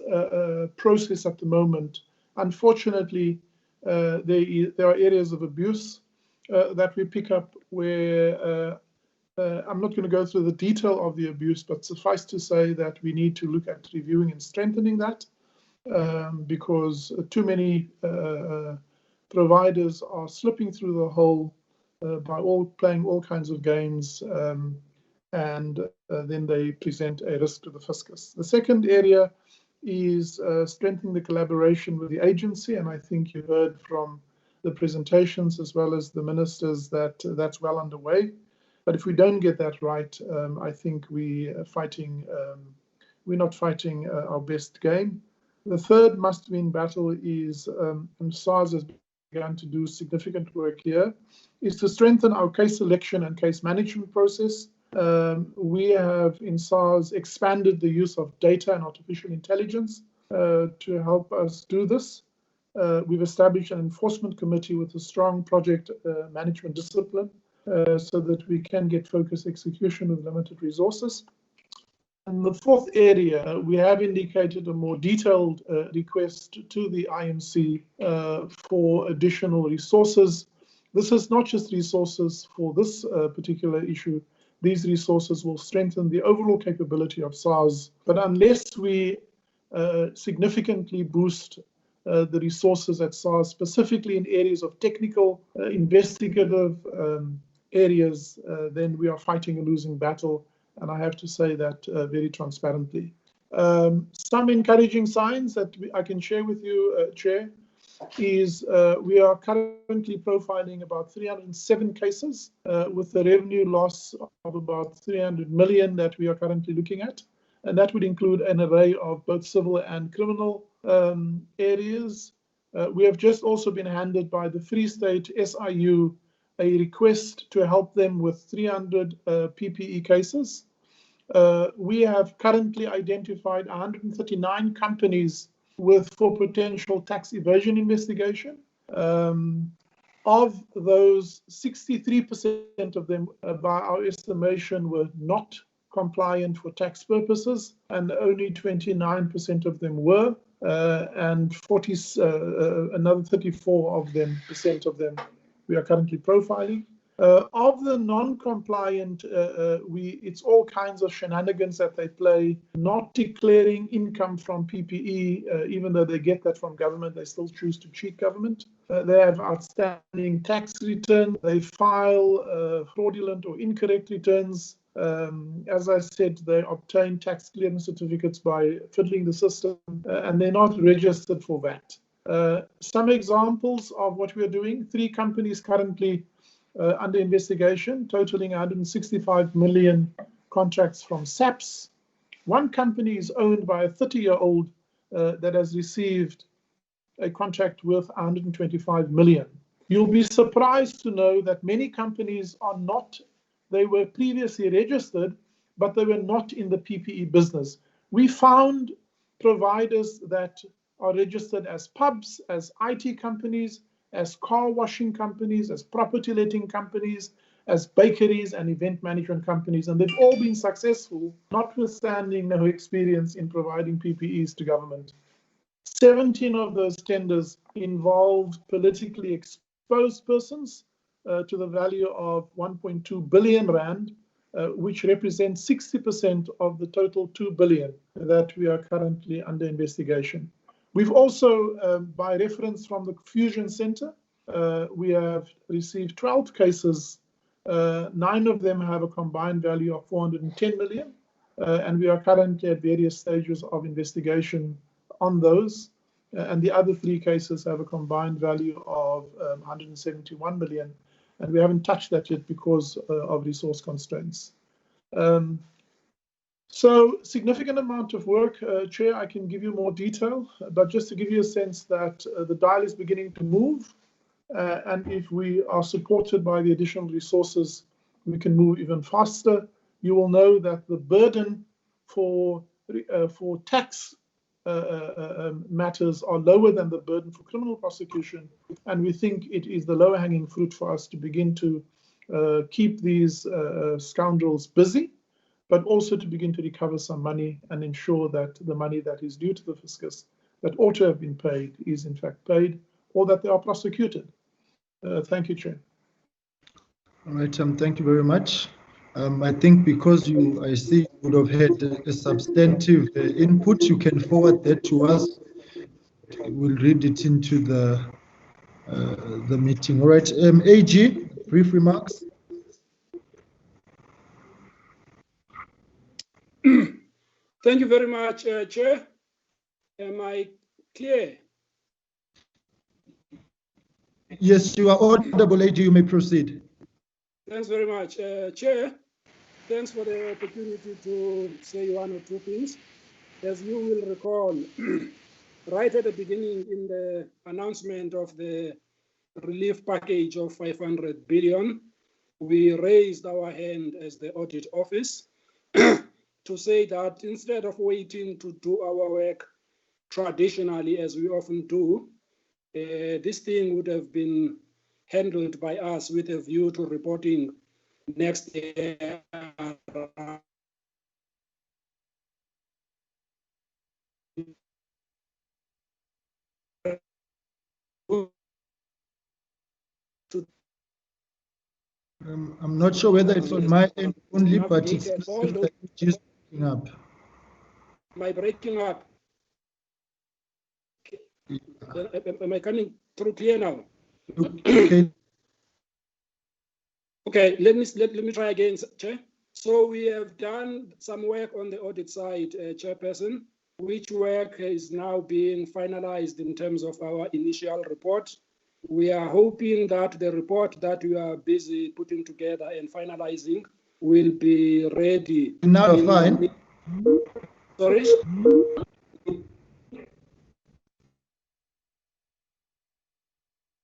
process at the moment. Unfortunately, there are areas of abuse that we pick up where I'm not going to go through the detail of the abuse, but suffice to say that we need to look at reviewing and strengthening that because too many providers are slipping through the hole by playing all kinds of games, and then they present a risk to the fiscus. The second area is strengthening the collaboration with the agency, and I think you heard from the presentations as well as the ministers that that's well underway. But if we don't get that right, I think we're not fighting our best game. The third must-win battle is, and SARS has begun to do significant work here, is to strengthen our case selection and case management process. We have in SARS expanded the use of data and artificial intelligence to help us do this. We've established an enforcement committee with a strong project management discipline so that we can get focused execution with limited resources. And the fourth area, we have indicated a more detailed request to the IMC for additional resources. This is not just resources for this particular issue. These resources will strengthen the overall capability of SARS. But unless we significantly boost the resources at SARS, specifically in areas of technical, investigative areas, then we are fighting a losing battle. And I have to say that very transparently. Some encouraging signs that I can share with you, Chair. is we are currently profiling about 307 cases with a revenue loss of about 300 million that we are currently looking at. And that would include an array of both civil and criminal areas. We have just also been handed by the Free State SIU a request to help them with 300 PPE cases. We have currently identified 139 companies for potential tax evasion investigation. Of those, 63% of them, by our estimation, were not compliant for tax purposes, and only 29% of them were, and another 34% of them we are currently profiling. Of the non-compliant, it's all kinds of shenanigans that they play, not declaring income from PPE, even though they get that from government, they still choose to cheat government. They have outstanding tax returns, they file fraudulent or incorrect returns. As I said, they obtain tax clearance certificates by fiddling the system, and they're not registered for VAT. Some examples of what we are doing: 3 companies currently under investigation, totaling 165 million contracts from SAPS. 1 company is owned by a 30-year-old that has received a contract worth 125 million. You'll be surprised to know that many companies are not, they were previously registered, but they were not in the PPE business. We found providers that are registered as pubs, as IT companies, as car washing companies, as property letting companies, as bakeries and event management companies, and they've all been successful, notwithstanding no experience in providing PPEs to government. 17 of those tenders involved politically exposed persons to the value of 1.2 billion rand, which represents 60% of the total 2 billion that we are currently under investigation. We've also, by reference from the Fusion Center, we have received 12 cases. 9 of them have a combined value of 410 million, and we are currently at various stages of investigation on those. And the other 3 cases have a combined value of 171 million, and we haven't touched that yet because of resource constraints. So significant amount of work, Chair. I can give you more detail, but just to give you a sense that the dial is beginning to move, and if we are supported by the additional resources, we can move even faster. You will know that the burden for tax matters are lower than the burden for criminal prosecution, and we think it is the lower hanging fruit for us to begin to keep these scoundrels busy, but also to begin to recover some money and ensure that the money that is due to the fiscus that ought to have been paid is in fact paid, or that they are prosecuted. Thank you, Chair. All right, thank you very much. I think because I see you would have had a substantive input, you can forward that to us. We'll read it into the meeting. All right, AG, brief remarks. Thank you very much, Chair. Am I clear? Yes, you are audible, AG. You may proceed. Thanks very much, Chair. Thanks for the opportunity to say 1 or 2 things. As you will recall, right at the beginning in the announcement of the relief package of 500 billion, we raised our hand as the audit office to say that instead of waiting to do our work traditionally, as we often do, this thing would have been handled by us with a view to reporting next year. I'm not sure whether it's on my end only, but it's just breaking up. Am I breaking up? Am I coming through clear now? Okay. Okay, let me try again, Chair. So we have done some work on the audit side, Chairperson, which work is now being finalized in terms of our initial report. We are hoping that the report that we are busy putting together and finalizing will be ready. Now fine. Sorry?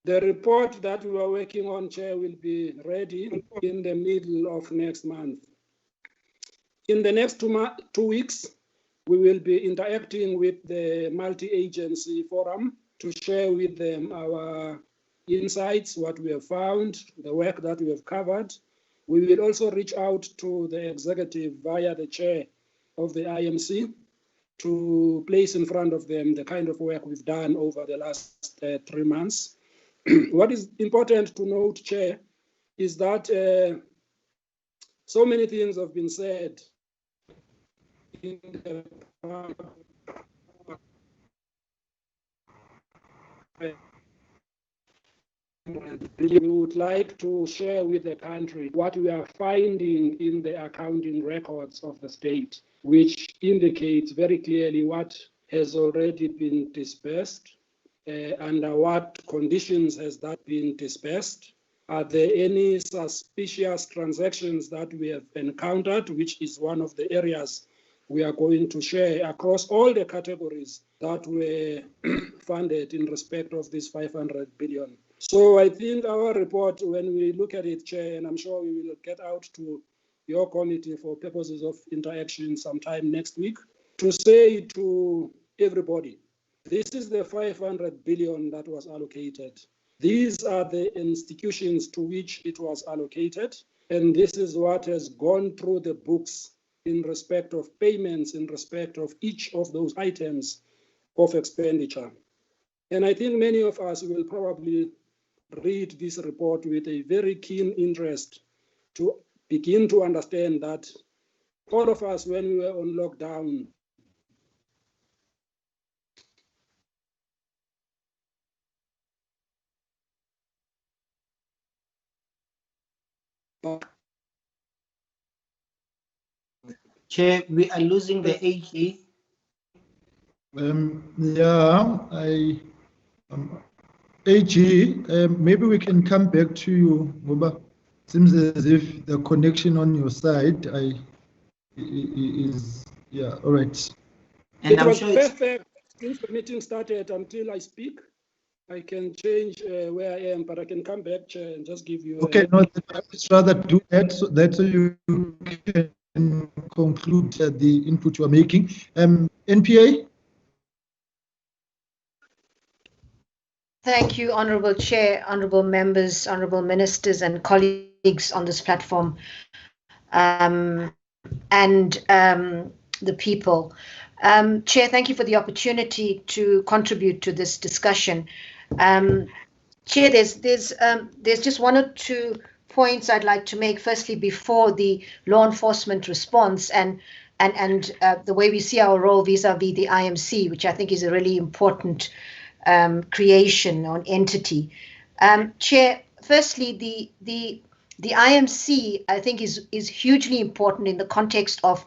The report that we are working on, Chair, will be ready in the middle of next month. In the next 2 weeks, we will be interacting with the multi-agency forum to share with them our insights, what we have found, the work that we have covered. We will also reach out to the executive via the chair of the IMC to place in front of them the kind of work we've done over the last 3 months. What is important to note, Chair, is that so many things have been said in the we would like to share with the country what we are finding in the accounting records of the state, which indicates very clearly what has already been dispersed, under what conditions has that been dispersed. Are there any suspicious transactions that we have encountered, which is one of the areas we are going to share across all the categories that were funded in respect of this 500 billion. So I think our report, when we look at it, Chair, and I'm sure we will get out to your committee for purposes of interaction sometime next week, to say to everybody, this is the 500 billion that was allocated. These are the institutions to which it was allocated, and this is what has gone through the books in respect of payments, in respect of each of those items of expenditure. And I think many of us will probably read this report with a very keen interest to begin to understand that all of us, when we were on lockdown, Chair, we are losing the AG. AG, maybe we can come back to you, Ngoba. Seems as if the connection on your side is, yeah, all right. And it was perfect since the meeting started until I speak. I can change where I am, but I can come back, Chair, and just give you. Okay, no, let's rather do that so you can conclude the input you are making. NPA? Thank you, Honourable Chair, Honourable Members, Honourable Ministers and colleagues on this platform, and the people. Chair, thank you for the opportunity to contribute to this discussion. Chair, there's just one or two points I'd like to make. Firstly, before the law enforcement response and the way we see our role vis-a-vis the IMC, which I think is a really important creation or entity. Chair, firstly, the IMC I think is hugely important in the context of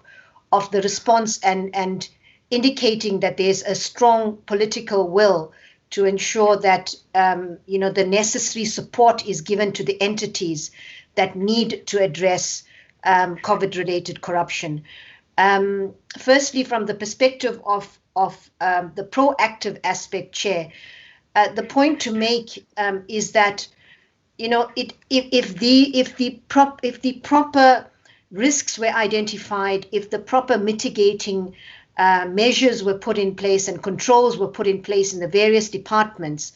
the response and indicating that there's a strong political will to ensure that the necessary support is given to the entities that need to address COVID-related corruption. Firstly, from the perspective of the proactive aspect, Chair, the point to make is that if the proper risks were identified, if the proper mitigating measures were put in place and controls were put in place in the various departments,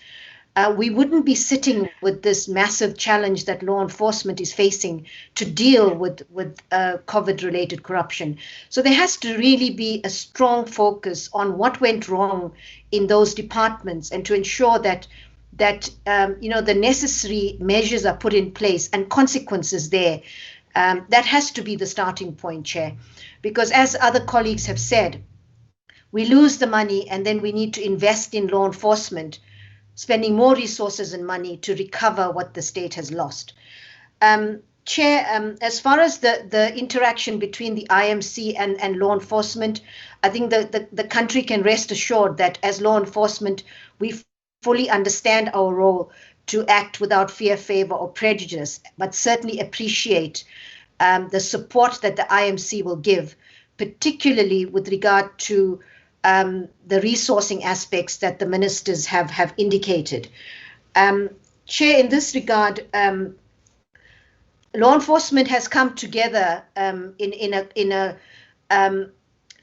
we wouldn't be sitting with this massive challenge that law enforcement is facing to deal with COVID-related corruption. So there has to really be a strong focus on what went wrong in those departments and to ensure that the necessary measures are put in place and consequences there. That has to be the starting point, Chair, because as other colleagues have said, we lose the money and then we need to invest in law enforcement, spending more resources and money to recover what the state has lost. Chair, as far as the interaction between the IMC and law enforcement, I think the country can rest assured that as law enforcement, we fully understand our role to act without fear, favor, or prejudice, but certainly appreciate the support that the IMC will give, particularly with regard to the resourcing aspects that the ministers have indicated. Chair, in this regard, law enforcement has come together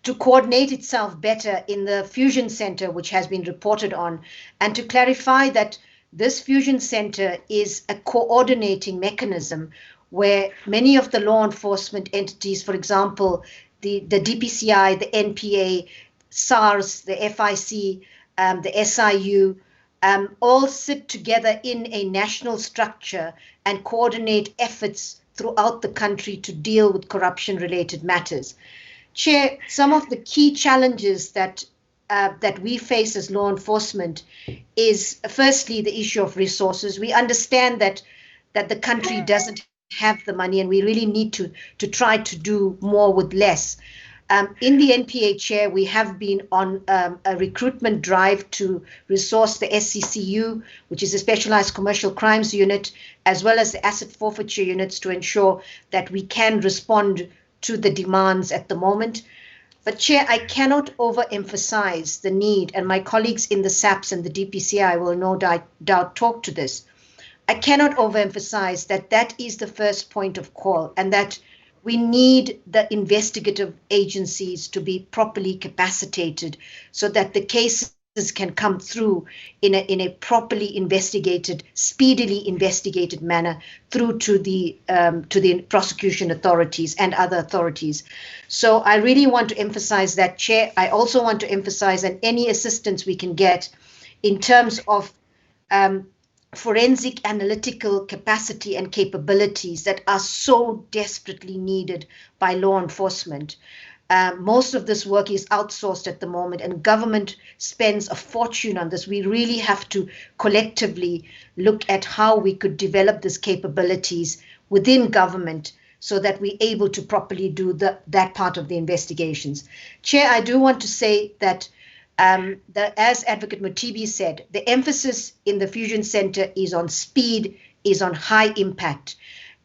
to coordinate itself better in the fusion center, which has been reported on, and to clarify that this fusion center is a coordinating mechanism where many of the law enforcement entities, for example, the DPCI, the NPA, SARS, the FIC, the SIU, all sit together in a national structure and coordinate efforts throughout the country to deal with corruption-related matters. Chair, some of the key challenges that we face as law enforcement is, firstly, the issue of resources. We understand that the country doesn't have the money, and we really need to try to do more with less. In the NPA, Chair, we have been on a recruitment drive to resource the SCCU, which is a specialized commercial crimes unit, as well as the asset forfeiture units, to ensure that we can respond to the demands at the moment. But Chair, I cannot overemphasize the need, and my colleagues in the SAPS and the DPCI will no doubt talk to this. I cannot overemphasize that is the first point of call, and that we need the investigative agencies to be properly capacitated so that the cases can come through in a properly investigated, speedily investigated manner through to the prosecution authorities and other authorities. So I really want to emphasize that, Chair. I also want to emphasize that any assistance we can get in terms of forensic analytical capacity and capabilities that are so desperately needed by law enforcement. Most of this work is outsourced at the moment, and government spends a fortune on this. We really have to collectively look at how we could develop these capabilities within government so that we're able to properly do that part of the investigations. Chair, I do want to say that as Advocate Mutibi said, the emphasis in the Fusion Center is on speed, is on high impact.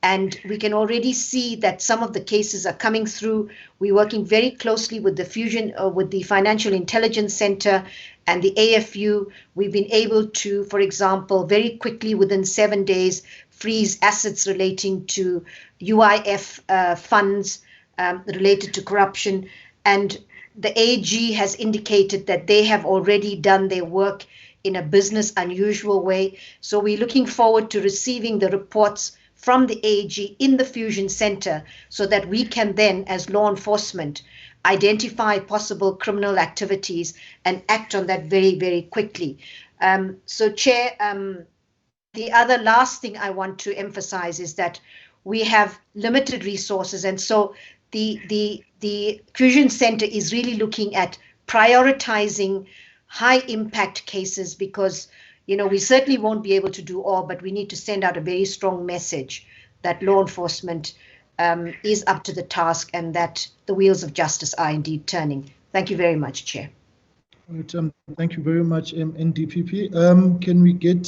And we can already see that some of the cases are coming through. We're working very closely with the Fusion, with the Financial Intelligence Center and the AFU. We've been able to, for example, very quickly within 7 days, freeze assets relating to UIF funds related to corruption. And the AG has indicated that they have already done their work in a business unusual way. So we're looking forward to receiving the reports from the AG in the Fusion Center so that we can then, as law enforcement, identify possible criminal activities and act on that very, very quickly. So, Chair, the other last thing I want to emphasize is that we have limited resources, and so the Fusion Center is really looking at prioritizing high impact cases because, you know, we certainly won't be able to do all, but we need to send out a very strong message that law enforcement is up to the task and that the wheels of justice are indeed turning. Thank you very much, Chair. Right, thank you very much, NDPP. Can we get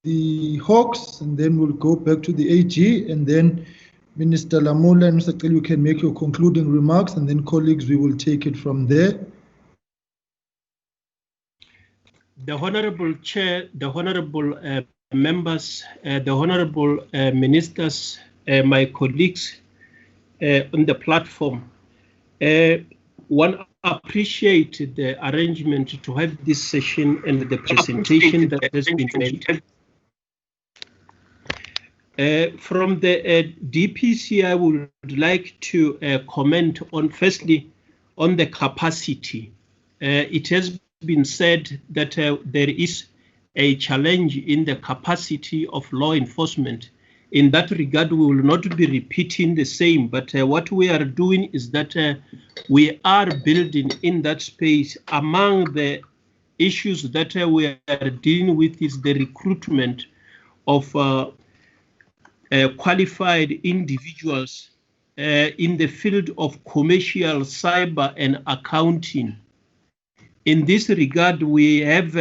the Hawks, and then we'll go back to the AG, and then Minister Lamola and Mr. Celi, you can make your concluding remarks, and then colleagues, we will take it from there. The Honorable Chair, the Honorable members, the Honorable ministers, my colleagues on the platform, one appreciate the arrangement to have this session and the presentation that has been made. From the DPC, I would like to comment on, firstly, on the capacity. It has been said that there is a challenge in the capacity of law enforcement. In that regard, we will not be repeating the same, but what we are doing is that we are building in that space. Among the issues that we are dealing with is the recruitment of qualified individuals in the field of commercial, cyber, and accounting. In this regard, we have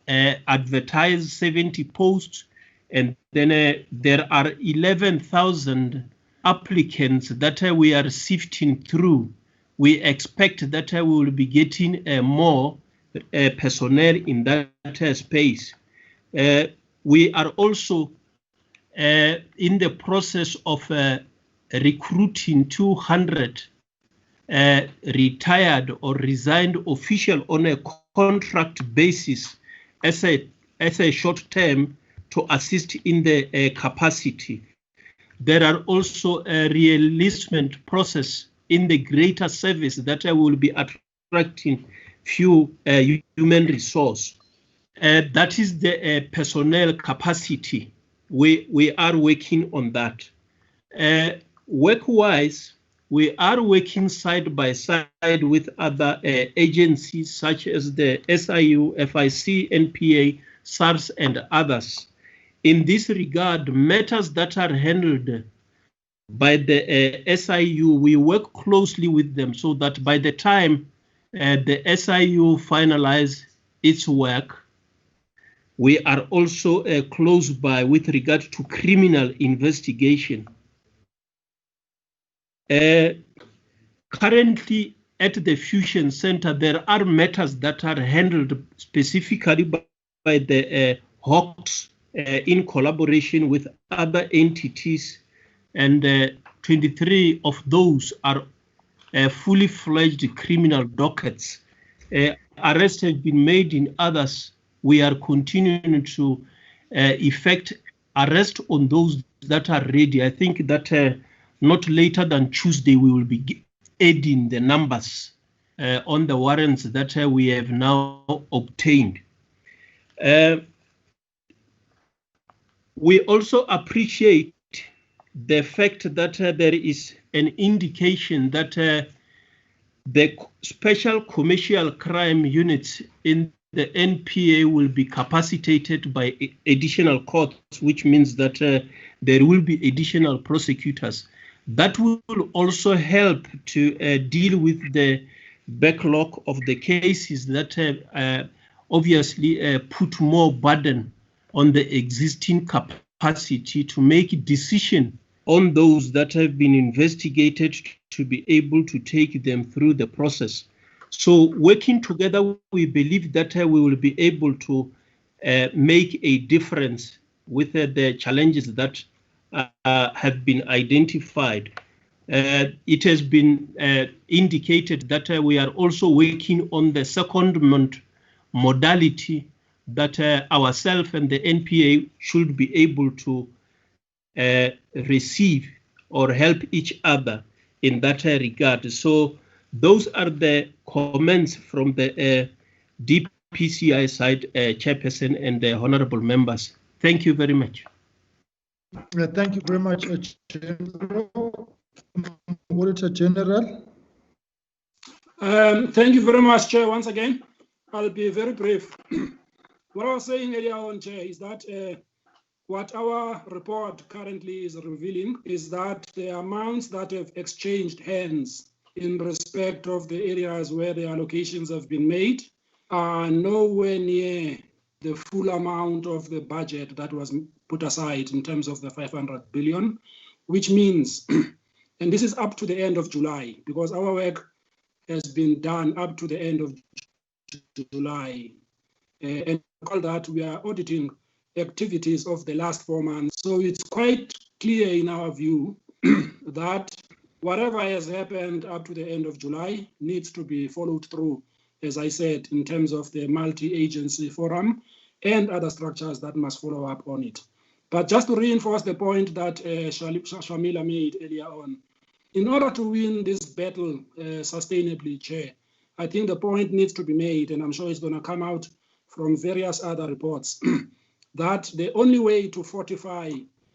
advertised 70 posts, and then there are 11,000 applicants that we are sifting through. We expect that we will be getting more personnel in that space. We are also in the process of recruiting 200 retired or resigned officials on a contract basis as a short term to assist in the capacity. There are also a reenlistment process in the greater service that will be attracting few human resource. That is the personnel capacity. We are working on that. Work-wise, we are working side by side with other agencies such as the SIU, FIC, NPA, SARS, and others. In this regard, matters that are handled by the SIU, we work closely with them so that by the time the SIU finalize its work, we are also close by with regard to criminal investigation. Currently at the Fusion Center, there are matters that are handled specifically by the Hawks in collaboration with other entities, and 23 of those are fully fledged criminal dockets. Arrests have been made in others. We are continuing to effect arrest on those that are ready. I think that not later than Tuesday, we will be adding the numbers on the warrants that we have now obtained. We also appreciate the fact that there is an indication that the special commercial crime units in the NPA will be capacitated by additional courts, which means that there will be additional prosecutors. That will also help to deal with the backlog of the cases that obviously put more burden on the existing capacity to make decision on those that have been investigated to be able to take them through the process. So working together, we believe that we will be able to make a difference with the challenges that have been identified. It has been indicated that we are also working on the secondment modality that ourselves and the NPA should be able to receive or help each other in that regard. So those are the comments from the DPCI side, Chairperson and the honorable members. Thank you very much. Thank you very much, Auditor General. Thank you very much, Chair. Once again, I'll be very brief. What I was saying earlier on, Chair, is that what our report currently is revealing is that the amounts that have exchanged hands in respect of the areas where the allocations have been made are nowhere near the full amount of the budget that was put aside in terms of the 500 billion, which means, and this is up to the end of July, because our work has been done up to the end of July. And all that we are auditing activities of the last 4 months. So it's quite clear in our view that whatever has happened up to the end of July needs to be followed through, as I said, in terms of the multi-agency forum and other structures that must follow up on it. But just to reinforce the point that Shamila made earlier on, in order to win this battle sustainably, Chair, I think the point needs to be made, and I'm sure it's going to come out from various other reports, that the only way to fortify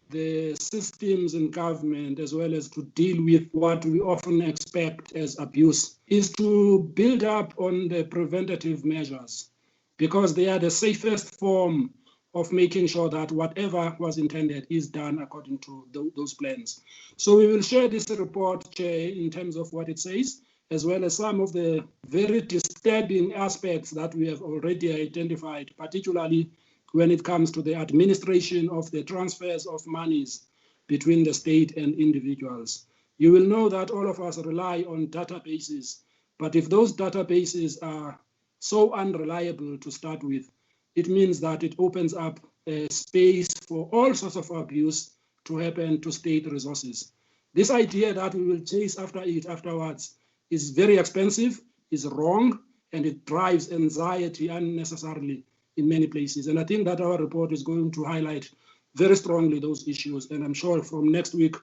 the systems in government, as well as to deal with what we often expect as abuse, is to build up on the preventative measures, because they are the safest form of making sure that whatever was intended is done according to those plans. So we will share this report, Chair, in terms of what it says, as well as some of the very disturbing aspects that we have already identified, particularly when it comes to the administration of the transfers of monies between the state and individuals. You will know that all of us rely on databases, but if those databases are so unreliable to start with, it means that it opens up a space for all sorts of abuse to happen to state resources. This idea that we will chase after it afterwards is very expensive, is wrong, and it drives anxiety unnecessarily in many places. And I think that our report is going to highlight very strongly those issues. And I'm sure from next week,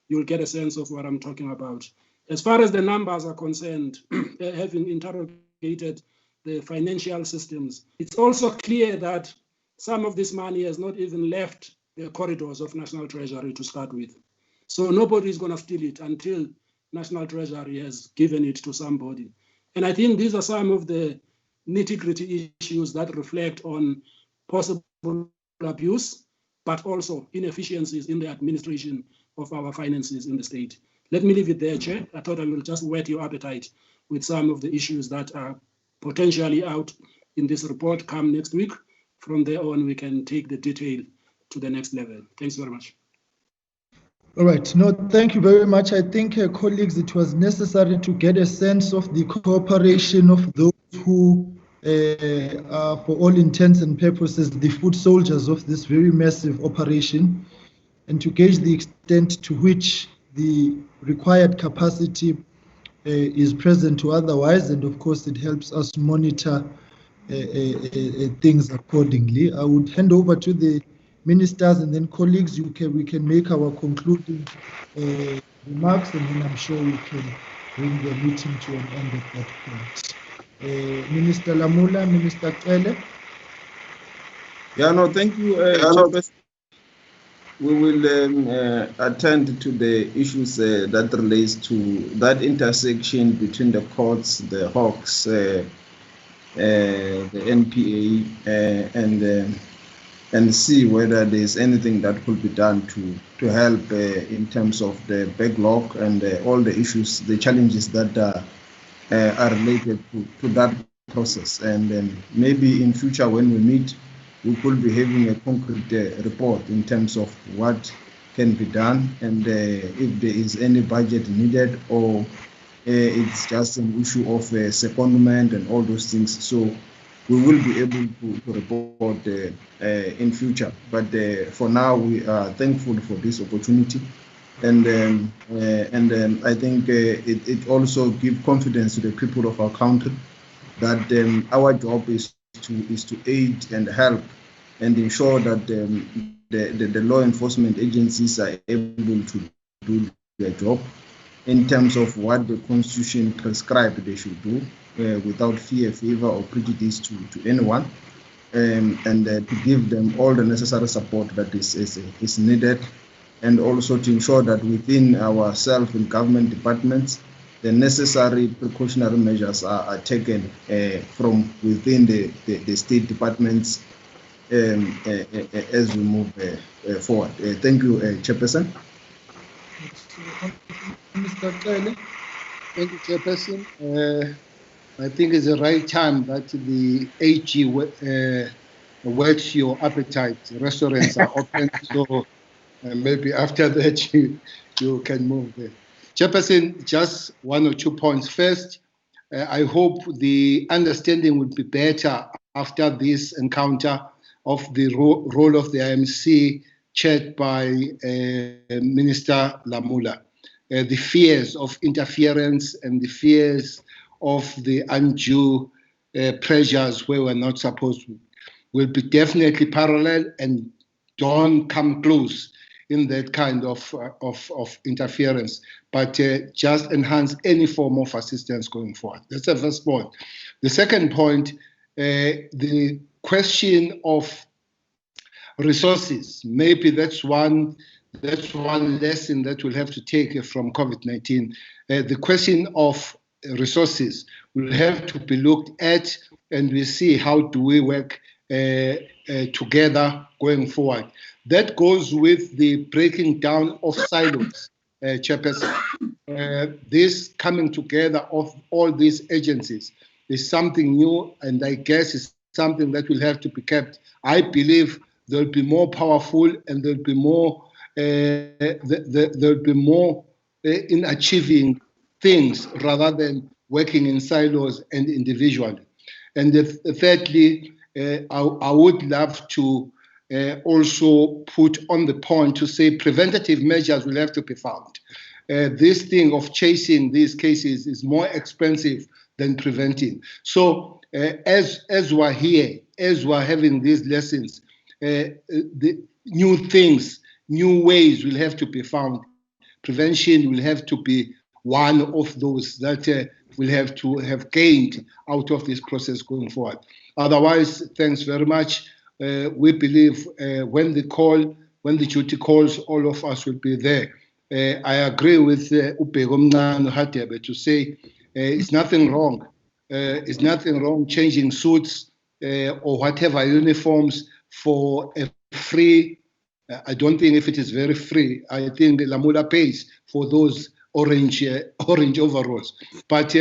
you'll get a sense of what I'm talking about. As far as the numbers are concerned, having interrogated the financial systems, it's also clear that some of this money has not even left the corridors of National Treasury to start with. So nobody is going to steal it until National Treasury has given it to somebody. And I think these are some of the nitty-gritty issues that reflect on possible abuse, but also inefficiencies in the administration of our finances in the state. Let me leave it there, Chair. I thought I will just whet your appetite with some of the issues that are potentially out in this report come next week. From there on, we can take the detail to the next level. Thanks very much. All right. No, thank you very much. I think, colleagues, it was necessary to get a sense of the cooperation of those who are, for all intents and purposes, the foot soldiers of this very massive operation, and to gauge the extent to which the required capacity is present to otherwise. And of course, it helps us monitor things accordingly. I would hand over to the ministers, and then colleagues, we can make our concluding remarks, and then I'm sure we can bring the meeting to an end at that point. Minister Lamula, Minister Cele. Yeah, no, thank you, Chairperson. We will attend to the issues that relates to that intersection between the courts, the Hawks, the NPA, and see whether there's anything that could be done to help in terms of the backlog and all the issues, the challenges that are related to that process. And maybe in future when we meet, we could be having a concrete report in terms of what can be done, and if there is any budget needed, or it's just an issue of secondment and all those things. So we will be able to report in future. But for now, we are thankful for this opportunity, and I think it also gives confidence to the people of our country that our job is to aid and help and ensure that the law enforcement agencies are able to do their job in terms of what the Constitution prescribes they should do, without fear, favor, or prejudice to anyone, and to give them all the necessary support that is needed, and also to ensure that within ourselves in government departments, the necessary precautionary measures are taken from within the state departments as we move forward. Thank you, Chairperson. Mr. Cele. Thank you, Chairperson. I think it's the right time that the AG whets your appetite. Restaurants are open, so maybe after that you can move there. Chairperson, just one or 2 points. First, I hope the understanding will be better after this encounter of the role of the IMC chaired by Minister Lamula. The fears of interference and the fears of the undue pressures where we're not supposed to will be definitely parallel and don't come close in that kind of interference, but just enhance any form of assistance going forward. That's the first point. The second point, the question of resources, maybe that's one lesson that we'll have to take from COVID-19. The question of resources will have to be looked at, and we see how do we work together going forward. That goes with the breaking down of silos, Chairperson. This coming together of all these agencies is something new, and I guess it's something that will have to be kept. I believe they'll be more powerful, and there'll be more in achieving things rather than working in silos and individually. And thirdly, I would love to also put on the point to say preventative measures will have to be found. This thing of chasing these cases is more expensive than preventing. So as we're here, as we're having these lessons, the new things, new ways will have to be found. Prevention will have to be one of those that will have to have gained out of this process going forward. Otherwise, thanks very much. We believe when the duty calls, all of us will be there. I agree with Ubheko Hadebe to say it's nothing wrong. It's nothing wrong changing suits or whatever uniforms for a free. I don't think if it is very free. I think Lamula pays for those orange overalls. But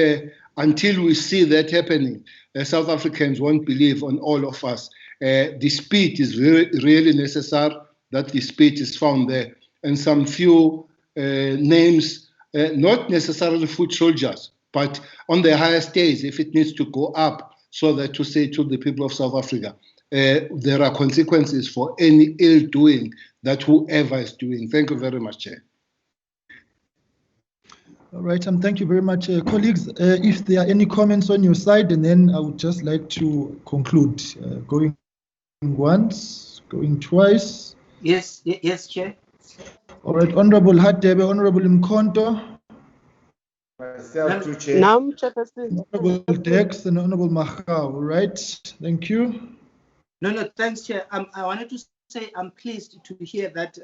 until we see that happening, South Africans won't believe on all of us. The speed is really necessary, that the speed is found there. And some few names, not necessarily foot soldiers, but on the highest days, if it needs to go up, so that to say to the people of South Africa, there are consequences for any ill doing that whoever is doing. Thank you very much, Chair. All right, thank you very much, colleagues. If there are any comments on your side, and then I would just like to conclude. Going once, going twice. Yes, Chair. All right, Honorable Hadebe, Honorable Mkhonto. Myself too, Chair. Honorable Dex and Honorable Mahau. All right, thank you. No, thanks, Chair. I wanted to say I'm pleased to hear that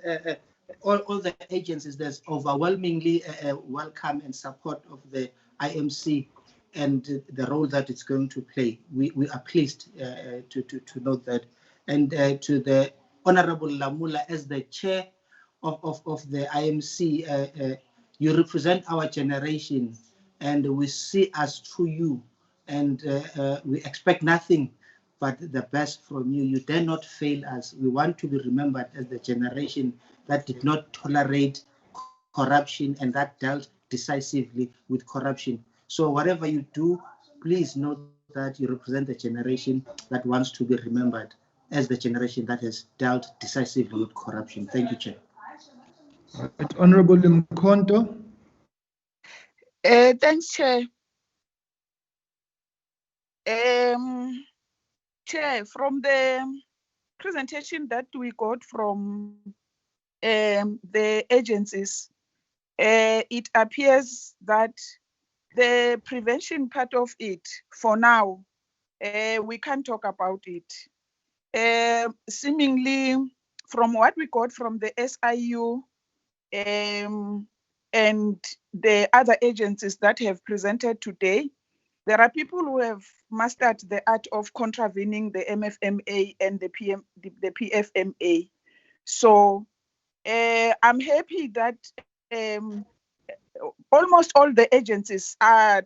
all the agencies, there's overwhelmingly welcome and support of the IMC and the role that it's going to play. We are pleased to note that. And to the Honorable Lamula, as the chair of the IMC, you represent our generation, and we see us through you, and we expect nothing but the best from you. You dare not fail us. We want to be remembered as the generation that did not tolerate corruption and that dealt decisively with corruption. So whatever you do, please note that you represent the generation that wants to be remembered as the generation that has dealt decisively with corruption. Thank you, Chair. Right. Honorable Mkhonto. Thanks, Chair. Chair, from the presentation that we got from the agencies, it appears that the prevention part of it, for now, we can't talk about it. Seemingly, from what we got from the SIU and the other agencies that have presented today, there are people who have mastered the art of contravening the MFMA and the PFMA. So I'm happy that almost all the agencies are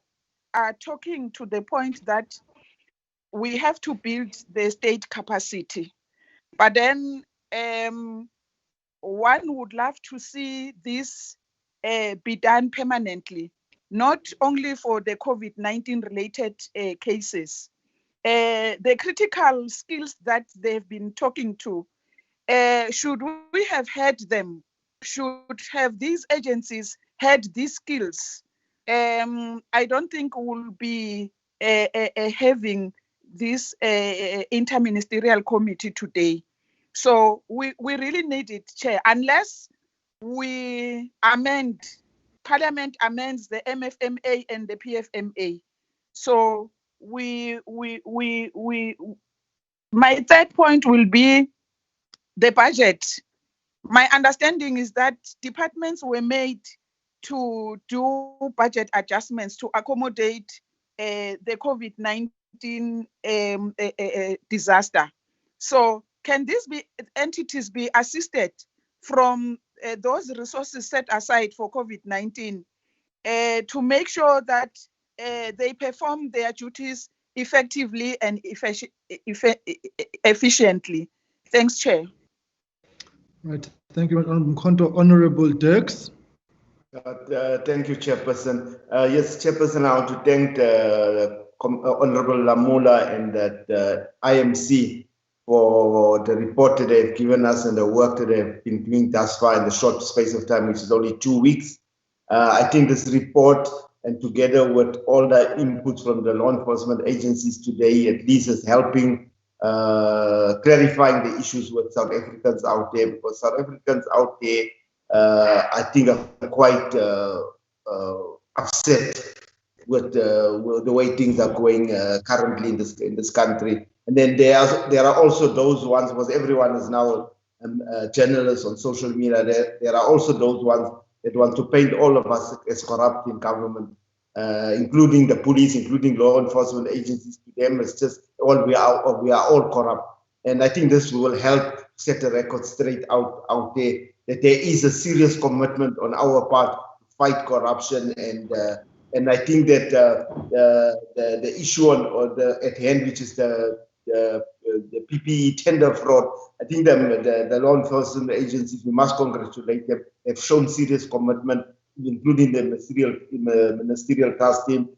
talking to the point that we have to build the state capacity. But then one would love to see this be done permanently, not only for the COVID-19 related cases. The critical skills that they've been talking to, should we have had them? Should have these agencies had these skills? I don't think we'll be having this Inter-Ministerial Committee today. So we really need it, Chair, unless we amend, Parliament amends the MFMA and the PFMA. So my third point will be the budget. My understanding is that departments were made to do budget adjustments to accommodate the COVID-19 disaster. So can these entities be assisted from those resources set aside for COVID-19 to make sure that they perform their duties effectively and efficiently? Thanks, Chair. Right. Thank you, Honorable Dirks. Thank you, Chairperson. Yes, Chairperson, I want to thank Honorable Lamula and the IMC for the report that they've given us and the work that they've been doing thus far in the short space of time, which is only 2 weeks. I think this report, and together with all the inputs from the law enforcement agencies today, at least is helping clarifying the issues with South Africans out there, because South Africans out there, I think, are quite upset with the way things are going currently in this country. And then there are also those ones, because everyone is now journalists on social media. There are also those ones that want to paint all of us as corrupt in government, including the police, including law enforcement agencies. To them, it's just we are all corrupt. And I think this will help set the record straight out there, that there is a serious commitment on our part to fight corruption. And I think that the issue at hand, which is the PPE tender fraud, I think the law enforcement agencies, we must congratulate them. They've shown serious commitment, including the ministerial task team.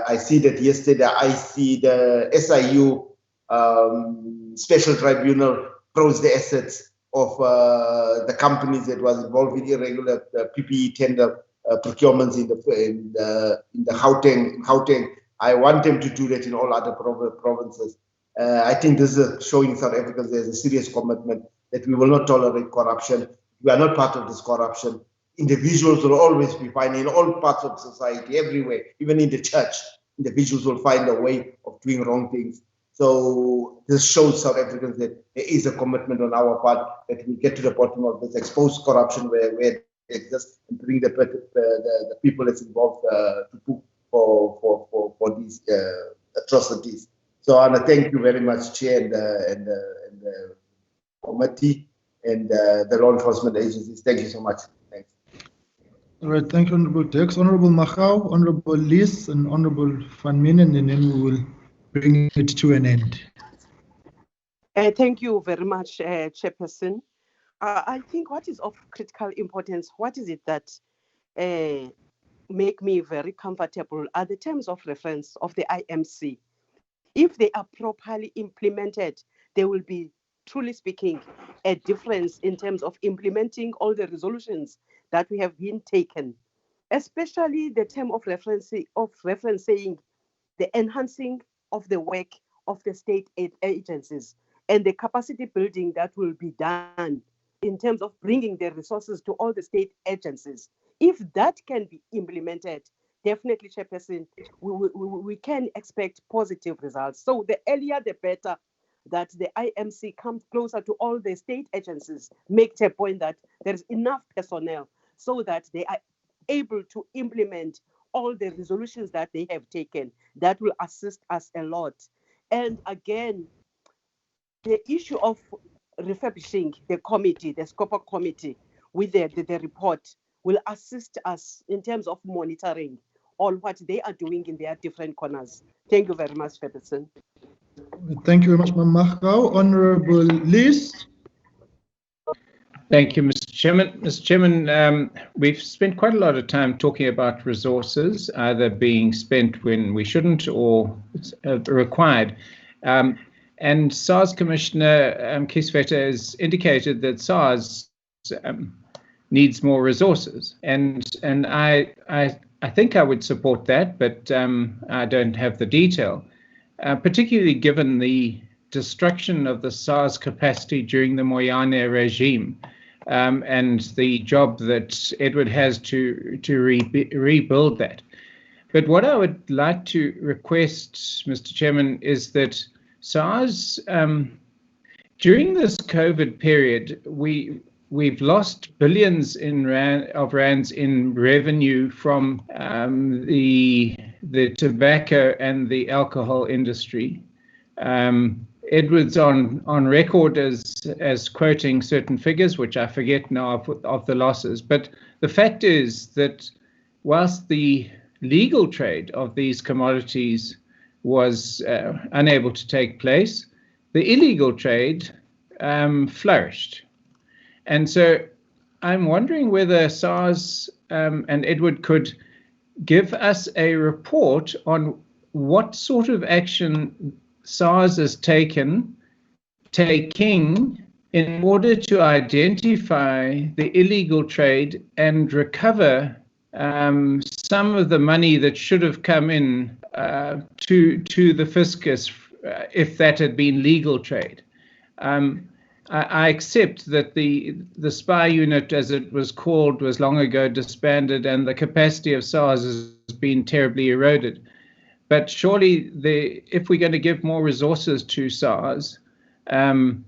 I see that yesterday, I see the SIU Special Tribunal froze the assets of the companies that was involved in irregular PPE tender procurements in the Gauteng. I want them to do that in all other provinces. I think this is showing South Africans there's a serious commitment that we will not tolerate corruption. We are not part of this corruption. Individuals will always be fine in all parts of society, everywhere, even in the church. Individuals will find a way of doing wrong things. So this shows South Africans that there is a commitment on our part that we get to the bottom of this, expose corruption where it exists, and bring the people that's involved to book for these atrocities. So I want to thank you very much, Chair, and the committee and the law enforcement agencies. Thank you so much. Thanks. All right, thank you, Honorable Dirks. Honorable Machau, Honorable Lees, and Honorable Van Minen, and then we will bring it to an end. Thank you very much, Chairperson. I think what is of critical importance, what is it that make me very comfortable are the terms of reference of the IMC. If they are properly implemented, there will be, truly speaking, a difference in terms of implementing all the resolutions that we have been taken, especially the term of reference saying the enhancing of the work of the state aid agencies and the capacity building that will be done in terms of bringing the resources to all the state agencies. If that can be implemented, definitely, Chairperson, we can expect positive results. So the earlier the better, that the IMC comes closer to all the state agencies, makes a point that there is enough personnel so that they are able to implement all the resolutions that they have taken. That will assist us a lot. And again, the issue of refurbishing the committee, the Scoper committee, with the report will assist us in terms of monitoring all what they are doing in their different corners. Thank you very much, Chairperson. Thank you very much, Ma'am Machau. Honorable Lees. Thank you, Mr. Chairman. Mr. Chairman, we've spent quite a lot of time talking about resources, either being spent when we shouldn't or required. And SARS Commissioner Kisveta has indicated that SARS needs more resources, and I think I would support that, but I don't have the detail, particularly given the destruction of the SARS capacity during the Moyane regime, and the job that Edward has to rebuild that. But what I would like to request, Mr. Chairman, is that SARS, during this COVID period, we've lost billions of rands in revenue from the tobacco and the alcohol industry. Edward's on record as quoting certain figures, which I forget now of the losses. But the fact is that whilst the legal trade of these commodities was unable to take place, the illegal trade flourished. And so I'm wondering whether SARS and Edward could give us a report on what sort of action SARS is taking in order to identify the illegal trade and recover some of the money that should have come in to the fiscus if that had been legal trade. I accept that the spy unit, as it was called, was long ago disbanded, and the capacity of SARS has been terribly eroded. But surely, if we're going to give more resources to SARS, then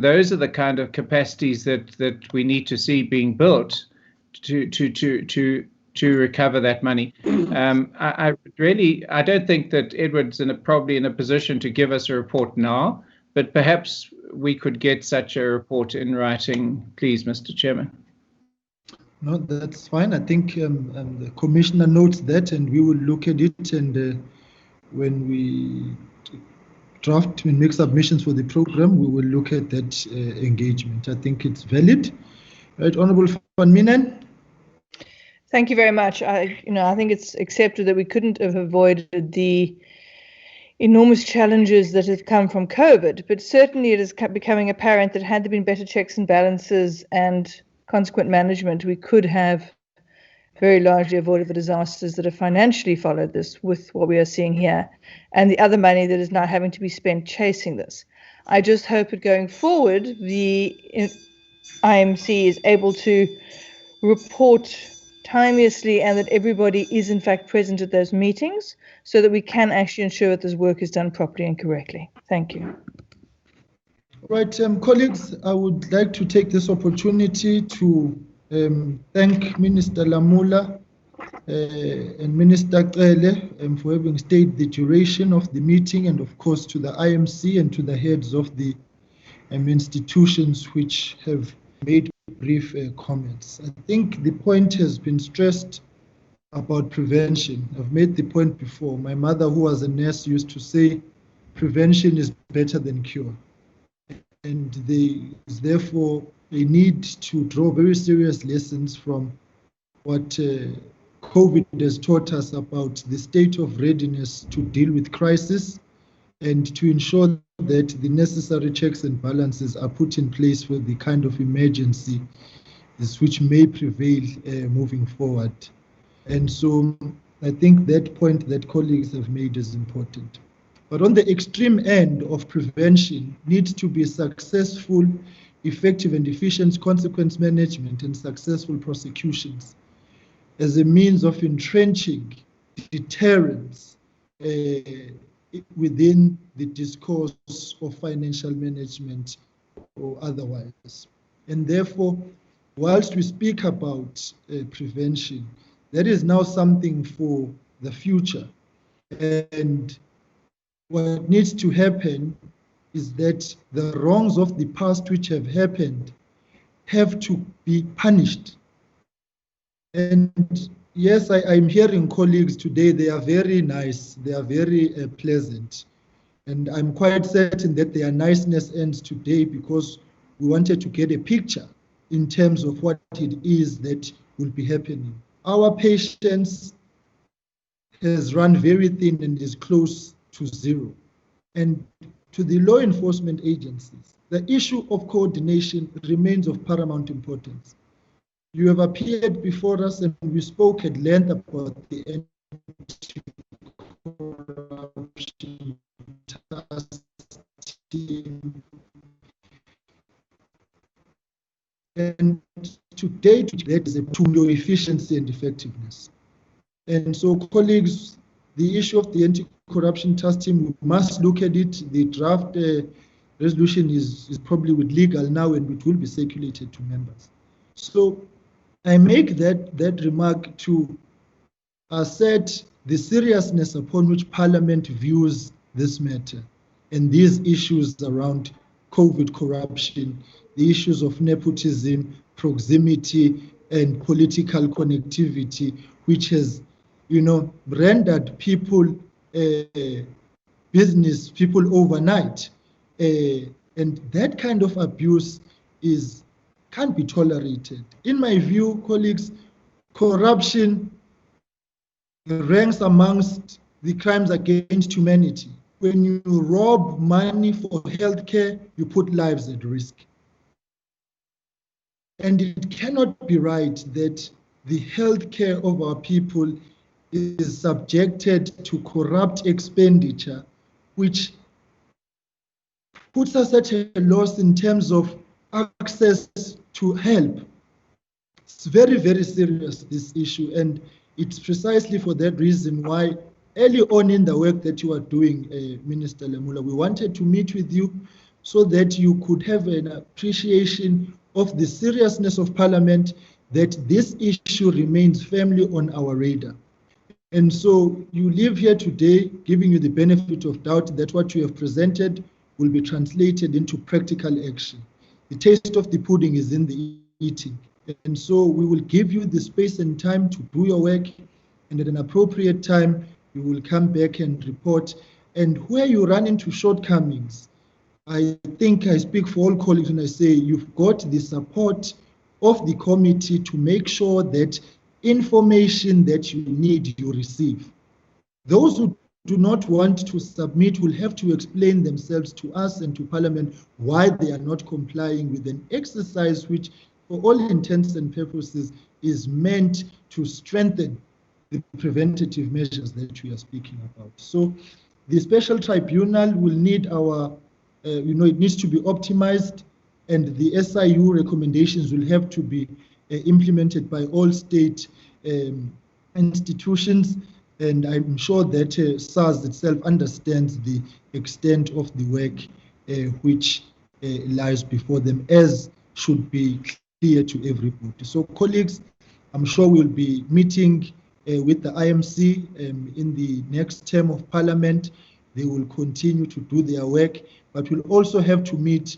those are the kind of capacities that we need to see being built to recover that money. I don't think that Edward's probably in a position to give us a report now, but perhaps we could get such a report in writing, please, Mr. Chairman. No, that's fine. I think the Commissioner notes that, and we will look at it. And when we make submissions for the program, we will look at that engagement. I think it's valid. Right, Honourable Van Minen. Thank you very much. I think it's accepted that we couldn't have avoided the enormous challenges that have come from COVID, but certainly it is becoming apparent that had there been better checks and balances and consequent management, we could have very largely avoided the disasters that have financially followed this with what we are seeing here, and the other money that is now having to be spent chasing this. I just hope that going forward, the IMC is able to report timeously and that everybody is in fact present at those meetings so that we can actually ensure that this work is done properly and correctly. Thank you. Right, colleagues, I would like to take this opportunity to thank Minister Lamula and Minister Qele for having stated the duration of the meeting, and of course to the IMC and to the heads of the institutions which have made brief comments. I think the point has been stressed about prevention. I've made the point before. My mother, who was a nurse, used to say, prevention is better than cure. And there is therefore a need to draw very serious lessons from what COVID has taught us about the state of readiness to deal with crisis and to ensure that the necessary checks and balances are put in place for the kind of emergency which may prevail moving forward. And so I think that point that colleagues have made is important. But on the extreme end of prevention needs to be successful, effective and efficient consequence management and successful prosecutions as a means of entrenching deterrence within the discourse of financial management or otherwise. And therefore, whilst we speak about prevention, that is now something for the future. And what needs to happen is that the wrongs of the past which have happened have to be punished. And yes, I'm hearing colleagues today, they are very nice, they are very pleasant. And I'm quite certain that their niceness ends today because we wanted to get a picture in terms of what it is that will be happening. Our patience has run very thin and is close to zero. And to the law enforcement agencies, the issue of coordination remains of paramount importance. You have appeared before us and we spoke at length about the anti-corruption task team. And today, that is to your efficiency and effectiveness. And so, colleagues, the issue of the anti-corruption task team, we must look at it. The draft resolution is probably with legal now and it will be circulated to members. So I make that remark to assert the seriousness upon which Parliament views this matter. And these issues around COVID corruption, the issues of nepotism, proximity, and political connectivity, which has, rendered people, business people overnight. And that kind of abuse can't be tolerated. In my view, colleagues, corruption ranks amongst the crimes against humanity. When you rob money for healthcare, you put lives at risk. And it cannot be right that the healthcare of our people is subjected to corrupt expenditure, which puts us at a loss in terms of access to help. It's very, very serious, this issue, and it's precisely for that reason why early on in the work that you are doing, Minister Lamula, we wanted to meet with you so that you could have an appreciation of the seriousness of Parliament, that this issue remains firmly on our radar. And so you leave here today giving you the benefit of doubt that what you have presented will be translated into practical action. The taste of the pudding is in the eating. And so we will give you the space and time to do your work, and at an appropriate time, you will come back and report. And where you run into shortcomings, I think I speak for all colleagues when I say you've got the support of the committee to make sure that information that you need, you receive. Those who do not want to submit will have to explain themselves to us and to Parliament why they are not complying with an exercise which, for all intents and purposes, is meant to strengthen the preventative measures that we are speaking about. So the special tribunal will need our, it needs to be optimized, and the SIU recommendations will have to be implemented by all state institutions. And I'm sure that SARS itself understands the extent of the work which lies before them, as should be clear to everybody. So colleagues, I'm sure we'll be meeting with the IMC in the next term of Parliament. They will continue to do their work, but we'll also have to meet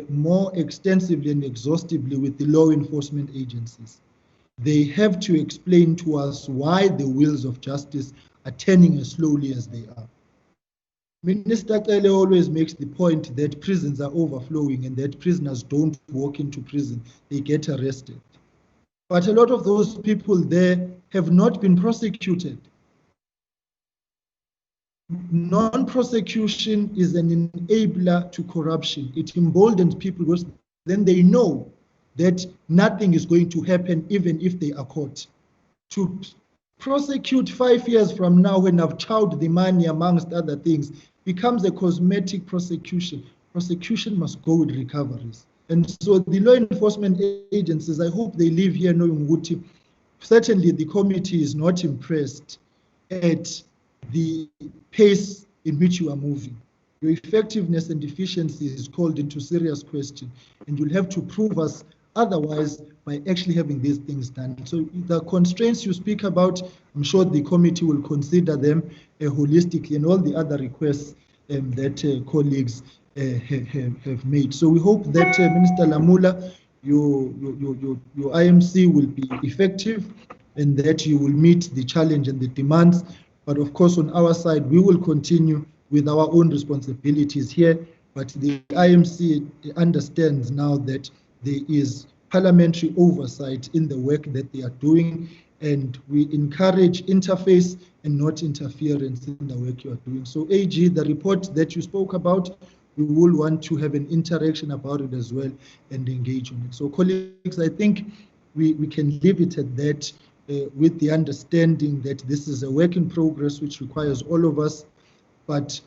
more extensively and exhaustively with the law enforcement agencies. They have to explain to us why the wheels of justice are turning as slowly as they are. Minister Kele always makes the point that prisons are overflowing and that prisoners don't walk into prison, they get arrested. But a lot of those people there have not been prosecuted. Non-prosecution is an enabler to corruption. It emboldens people because then they know that nothing is going to happen even if they are caught. To prosecute 5 years from now when I've chowed the money amongst other things becomes a cosmetic prosecution. Prosecution must go with recoveries. And so the law enforcement agencies, I hope they leave here knowing Wuti. Certainly the committee is not impressed at the pace in which you are moving. Your effectiveness and efficiency is called into serious question, and you'll have to prove us otherwise by actually having these things done. So the constraints you speak about, I'm sure the committee will consider them holistically, and all the other requests that colleagues have made. So we hope that Minister Lamula, your IMC will be effective and that you will meet the challenge and the demands. But of course, on our side, we will continue with our own responsibilities here. But the IMC understands now that there is parliamentary oversight in the work that they are doing, and we encourage interface and not interference in the work you are doing. So AG, the report that you spoke about, we will want to have an interaction about it as well and engage on it. So colleagues, I think we can leave it at that with the understanding that this is a work in progress which requires all of us, but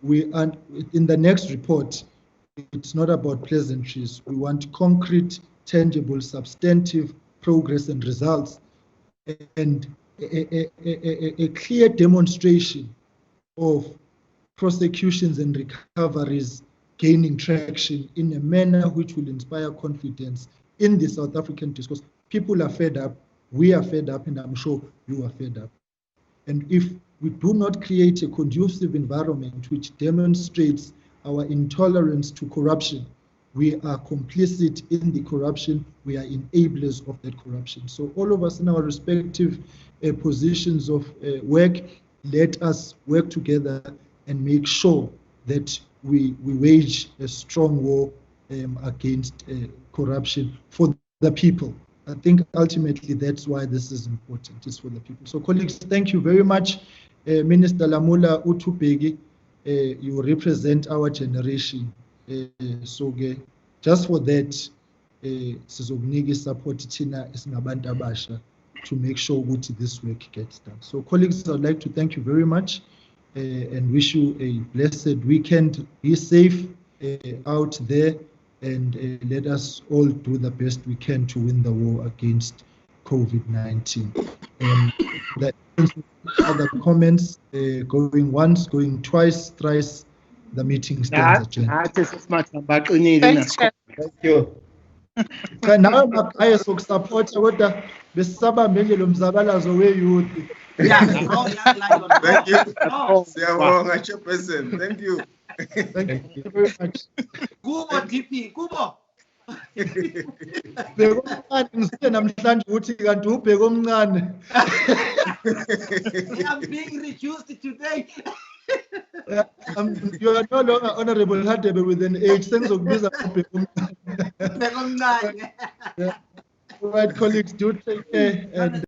we are in the next report, it's not about pleasantries. We want concrete, tangible, substantive progress and results, and a clear demonstration of prosecutions and recoveries gaining traction in a manner which will inspire confidence in the South African discourse. People are fed up, we are fed up, and I'm sure you are fed up. And if we do not create a conducive environment which demonstrates our intolerance to corruption, we are complicit in the corruption, we are enablers of that corruption. So all of us in our respective positions of work, let us work together and make sure that we wage a strong war against corruption for the people. I think ultimately that's why this is important, it's for the people. So colleagues, thank you very much. Minister Lamula Utubegi, you represent our generation. So just for that, sizokunika support thina esingabantu abasha to make sure that this work gets done. So colleagues, I'd like to thank you very much and wish you a blessed weekend. Be safe out there, and let us all do the best we can to win the war against COVID-19. Other comments, going once, going twice, thrice, the meeting stands adjourned. Thanks, Chair. Thank you. Now I support kodwa besisabambele lo mzabalazo we-youth. Thank you. Siyabonga, Chairperson. Thank you. Thank you very much. Kubo DP, Kubo. Bekomncane ngizile namhlanje ukuthi kanti ubheke omncane. I'm being reduced today. You are no longer Honorable Hadebe with an age. Sengizokubiza ubheke omncane. Ubheke omncane. All right, colleagues, do take care. And